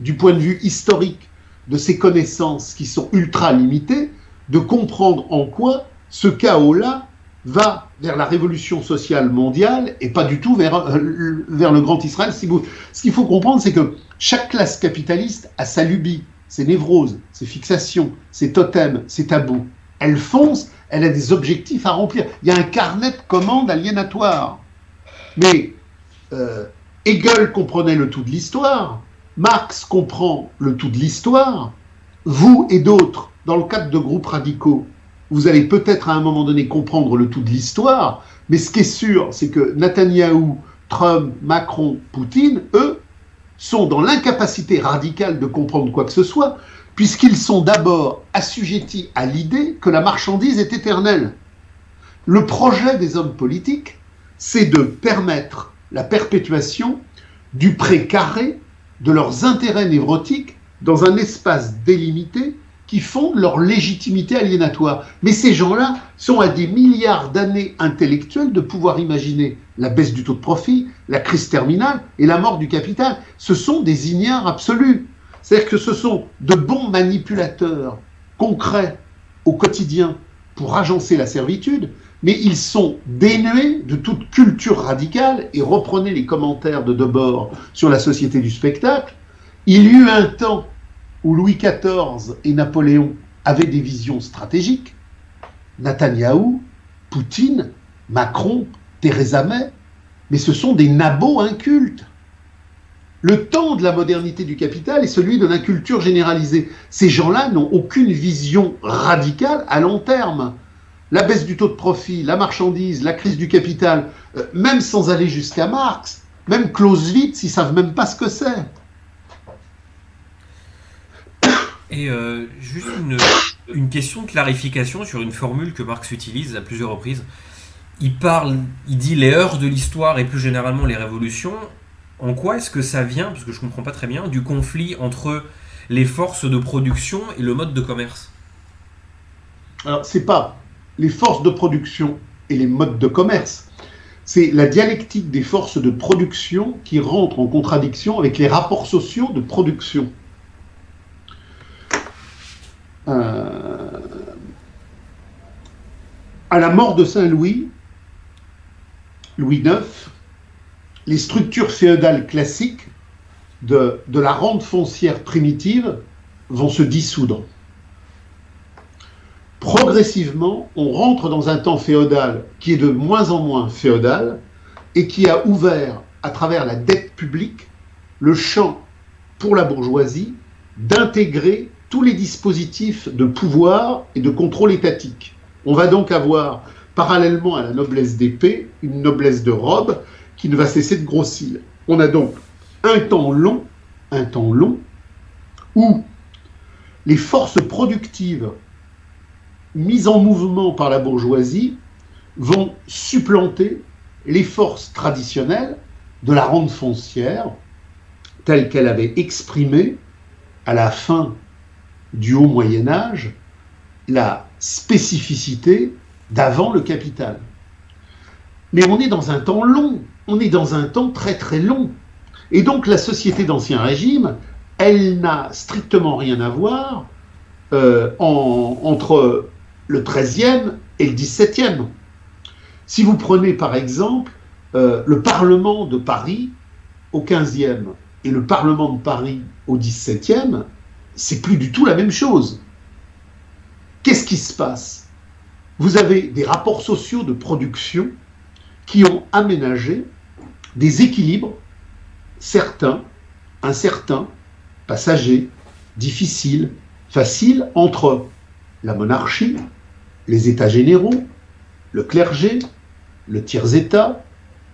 du point de vue historique de ses connaissances qui sont ultra limitées, de comprendre en quoi ce chaos-là va vers la révolution sociale mondiale et pas du tout vers le grand Israël. Ce qu'il faut comprendre, c'est que chaque classe capitaliste a sa lubie, ses névroses, ses fixations, ses totems, ses tabous. Elle fonce, elle a des objectifs à remplir. Il y a un carnet de commandes aliénatoire. Mais Hegel comprenait le tout de l'histoire, Marx comprend le tout de l'histoire, vous et d'autres, dans le cadre de groupes radicaux, vous allez peut-être à un moment donné comprendre le tout de l'histoire, mais ce qui est sûr, c'est que Netanyahou, Trump, Macron, Poutine, eux, sont dans l'incapacité radicale de comprendre quoi que ce soit, puisqu'ils sont d'abord assujettis à l'idée que la marchandise est éternelle. Le projet des hommes politiques, c'est de permettre la perpétuation du précaré de leurs intérêts névrotiques dans un espace délimité qui fondent leur légitimité aliénatoire. Mais ces gens-là sont à des milliards d'années intellectuelles de pouvoir imaginer la baisse du taux de profit, la crise terminale et la mort du capital. Ce sont des ignares absolus. C'est-à-dire que ce sont de bons manipulateurs concrets au quotidien pour agencer la servitude, mais ils sont dénués de toute culture radicale, et reprenez les commentaires de Debord sur la société du spectacle. Il y eut un temps où Louis XIV et Napoléon avaient des visions stratégiques. Netanyahou, Poutine, Macron, Theresa May, mais ce sont des nabots incultes. Le temps de la modernité du capital est celui de l'inculture généralisée. Ces gens-là n'ont aucune vision radicale à long terme. La baisse du taux de profit, la marchandise, la crise du capital, même sans aller jusqu'à Marx, Même Clausewitz, ils savent même pas ce que c'est. Et juste une question de clarification sur une formule que Marx utilise à plusieurs reprises. Il dit les heures de l'histoire et plus généralement les révolutions. En quoi est-ce que ça vient, parce que je comprends pas très bien, du conflit entre les forces de production et le mode de commerce? Alors, c'est pas les forces de production et les modes de commerce. C'est la dialectique des forces de production qui rentre en contradiction avec les rapports sociaux de production. À la mort de Saint-Louis, Louis IX, les structures féodales classiques de la rente foncière primitive vont se dissoudre. Progressivement, on rentre dans un temps féodal qui est de moins en moins féodal et qui a ouvert, à travers la dette publique, le champ pour la bourgeoisie d'intégrer tous les dispositifs de pouvoir et de contrôle étatique. On va donc avoir, parallèlement à la noblesse d'épée, une noblesse de robe qui ne va cesser de grossir. On a donc un temps long, où les forces productives mises en mouvement par la bourgeoisie vont supplanter les forces traditionnelles de la rente foncière telle qu'elle avait exprimé à la fin du Haut Moyen-Âge la spécificité d'avant le capital. Mais on est dans un temps long, on est dans un temps très très long. Et donc la société d'Ancien Régime, elle n'a strictement rien à voir entre le XIIIe et le XVIIe. Si vous prenez par exemple le Parlement de Paris au XVe et le Parlement de Paris au XVIIe, c'est plus du tout la même chose. Qu'est-ce qui se passe? Vous avez des rapports sociaux de production qui ont aménagé des équilibres certains, incertains, passagers, difficiles, faciles entre la monarchie, les États généraux, le clergé, le tiers-État,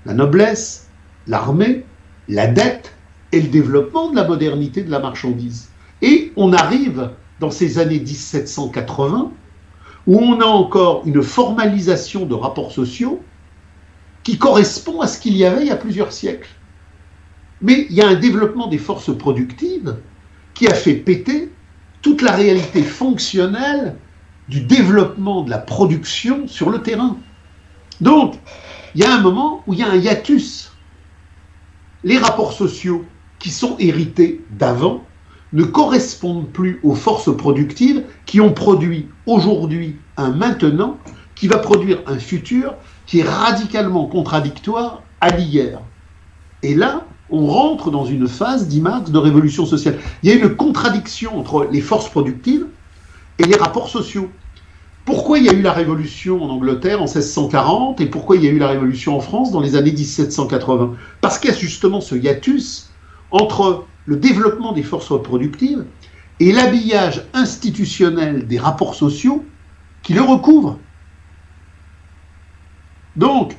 la noblesse, l'armée, la dette et le développement de la modernité de la marchandise. Et on arrive dans ces années 1780 où on a encore une formalisation de rapports sociaux qui correspond à ce qu'il y avait il y a plusieurs siècles. Mais il y a un développement des forces productives qui a fait péter toute la réalité fonctionnelle du développement de la production sur le terrain. Donc, il y a un moment où il y a un hiatus. Les rapports sociaux qui sont hérités d'avant ne correspondent plus aux forces productives qui ont produit aujourd'hui un maintenant qui va produire un futur qui est radicalement contradictoire à l'hier. Et là, on rentre dans une phase, dit Marx, de révolution sociale. Il y a une contradiction entre les forces productives et les rapports sociaux. Pourquoi il y a eu la révolution en Angleterre en 1640 et pourquoi il y a eu la révolution en France dans les années 1780? Parce qu'il y a justement ce hiatus entre le développement des forces productives et l'habillage institutionnel des rapports sociaux qui le recouvrent. Donc,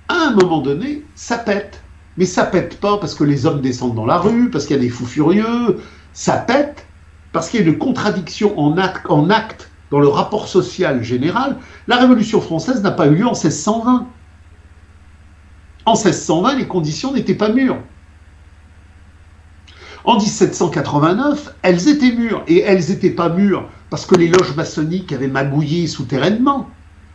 à un moment donné, ça pète. Mais ça pète pas parce que les hommes descendent dans la rue, parce qu'il y a des fous furieux. Ça pète parce qu'il y a une contradiction en acte dans le rapport social général. La Révolution française n'a pas eu lieu en 1620. En 1620, les conditions n'étaient pas mûres. En 1789, elles étaient mûres. Et elles n'étaient pas mûres parce que les loges maçonniques avaient magouillé souterrainement.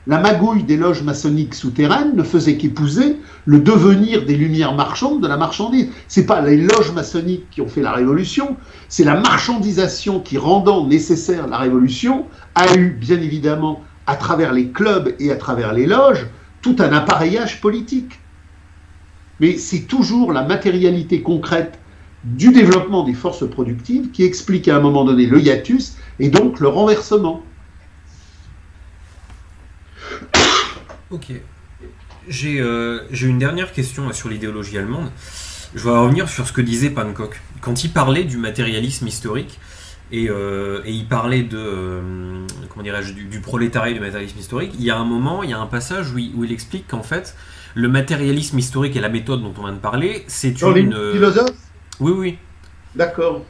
La magouille des loges maçonniques souterraines ne faisait qu'épouser le devenir des lumières marchandes de la marchandise. Ce n'est pas les loges maçonniques qui ont fait la révolution, c'est la marchandisation qui, rendant nécessaire la révolution, a eu bien évidemment, à travers les clubs et à travers les loges, tout un appareillage politique. Mais c'est toujours la matérialité concrète du développement des forces productives qui explique à un moment donné le hiatus et donc le renversement. Ok. J'ai une dernière question sur l'idéologie allemande. Je vais revenir sur ce que disait Pankow. Quand il parlait du matérialisme historique et il parlait de comment dirais-je du prolétariat et du matérialisme historique. Il y a un moment, il y a un passage où il explique qu'en fait le matérialisme historique et la méthode dont on vient de parler, c'est Dans une les philosophes. oui. D'accord.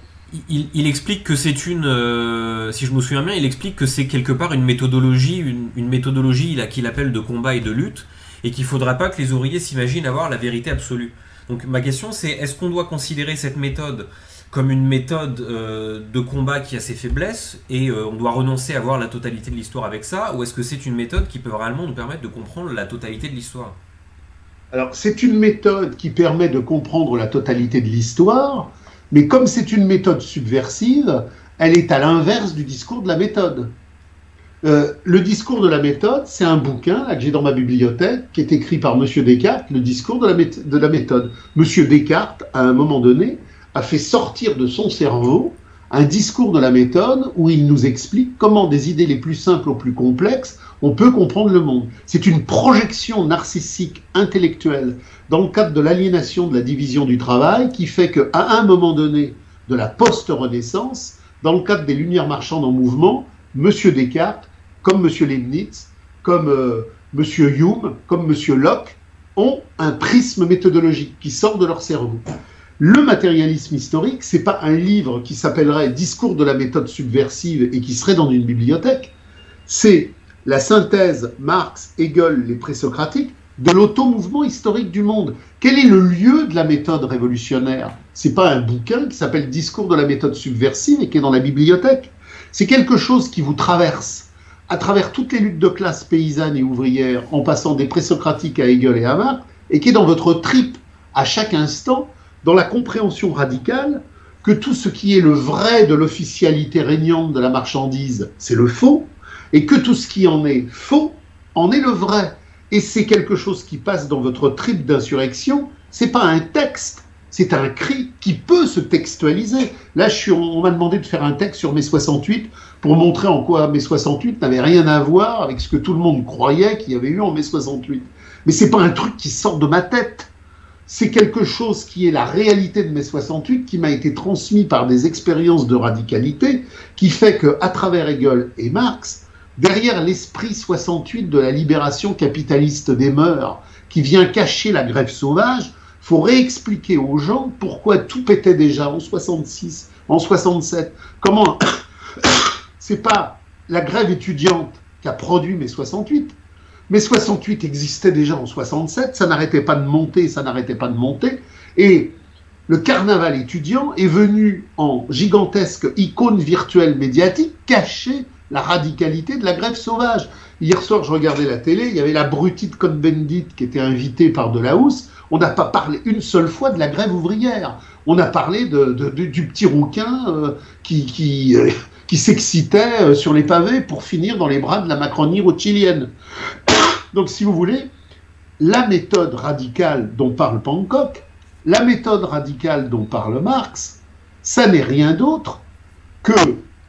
Il explique que c'est une, si je me souviens bien, il explique que c'est quelque part une méthodologie, une méthodologie qu'il appelle de combat et de lutte, et qu'il ne faudra pas que les ouvriers s'imaginent avoir la vérité absolue. Donc ma question c'est, est-ce qu'on doit considérer cette méthode comme une méthode de combat qui a ses faiblesses, et on doit renoncer à voir la totalité de l'histoire avec ça, ou est-ce que c'est une méthode qui peut réellement nous permettre de comprendre la totalité de l'histoire? Alors, c'est une méthode qui permet de comprendre la totalité de l'histoire, mais comme c'est une méthode subversive, elle est à l'inverse du discours de la méthode. Le discours de la méthode, c'est un bouquin là, que j'ai dans ma bibliothèque, qui est écrit par M. Descartes, le discours de la méthode. M. Descartes, à un moment donné, a fait sortir de son cerveau un discours de la méthode où il nous explique comment des idées les plus simples aux plus complexes, on peut comprendre le monde. C'est une projection narcissique intellectuelle dans le cadre de l'aliénation de la division du travail qui fait qu'à un moment donné de la post-renaissance, dans le cadre des Lumières marchandes en mouvement, M. Descartes, comme M. Leibniz, comme M. Hume, comme M. Locke, ont un prisme méthodologique qui sort de leur cerveau. Le matérialisme historique, c'est pas un livre qui s'appellerait Discours de la méthode subversive et qui serait dans une bibliothèque. C'est la synthèse Marx, Hegel, les présocratiques de l'auto-mouvement historique du monde. Quel est le lieu de la méthode révolutionnaire? C'est pas un bouquin qui s'appelle Discours de la méthode subversive et qui est dans la bibliothèque. C'est quelque chose qui vous traverse à travers toutes les luttes de classe paysannes et ouvrières, en passant des présocratiques à Hegel et à Marx, et qui est dans votre trip à chaque instant, dans la compréhension radicale que tout ce qui est le vrai de l'officialité régnante de la marchandise, c'est le faux, et que tout ce qui en est faux, en est le vrai. Et c'est quelque chose qui passe dans votre trip d'insurrection, c'est pas un texte, c'est un cri qui peut se textualiser. Là, on m'a demandé de faire un texte sur mai 68 pour montrer en quoi mai 68 n'avait rien à voir avec ce que tout le monde croyait qu'il y avait eu en mai 68. Mais c'est pas un truc qui sort de ma tête. C'est quelque chose qui est la réalité de mai 68, qui m'a été transmis par des expériences de radicalité, qui fait qu'à travers Hegel et Marx, derrière l'esprit 68 de la libération capitaliste des mœurs, qui vient cacher la grève sauvage, il faut réexpliquer aux gens pourquoi tout pétait déjà en 66, en 67. Comment c'est pas la grève étudiante qui a produit mai 68. Mais 68 existait déjà en 67, ça n'arrêtait pas de monter, ça n'arrêtait pas de monter, et le carnaval étudiant est venu en gigantesque icône virtuelle médiatique cacher la radicalité de la grève sauvage. Hier soir, je regardais la télé, il y avait l'abruti de Cohn-Bendit qui était invité par Delahousse, on n'a pas parlé une seule fois de la grève ouvrière, on a parlé du petit rouquin qui s'excitait sur les pavés pour finir dans les bras de la Macronie rothschildienne. Donc, si vous voulez, la méthode radicale dont parle Pankow, la méthode radicale dont parle Marx, ça n'est rien d'autre que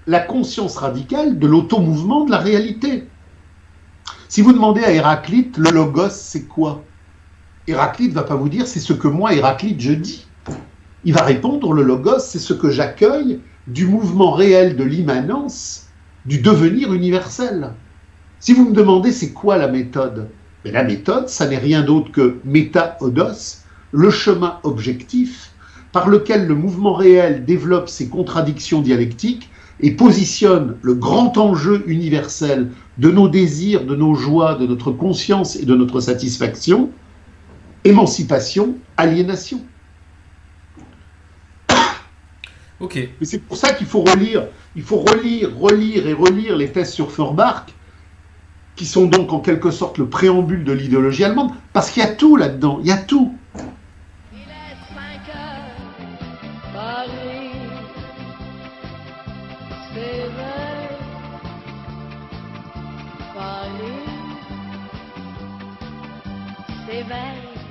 la conscience radicale de l'automouvement de la réalité. Si vous demandez à Héraclite, le logos, c'est quoi? Héraclite ne va pas vous dire, c'est ce que moi, Héraclite, je dis. Il va répondre, le logos, c'est ce que j'accueille du mouvement réel de l'immanence, du devenir universel. Si vous me demandez c'est quoi la méthode, mais la méthode, ça n'est rien d'autre que méta-odos, le chemin objectif par lequel le mouvement réel développe ses contradictions dialectiques et positionne le grand enjeu universel de nos désirs, de nos joies, de notre conscience et de notre satisfaction, émancipation, aliénation. Ok. Et c'est pour ça qu'il faut relire et relire les thèses sur Feuerbach, qui sont donc en quelque sorte le préambule de l'idéologie allemande, parce qu'il y a tout là-dedans, il y a tout. Il est 5 heures, Paris s'éveille, Paris s'éveille.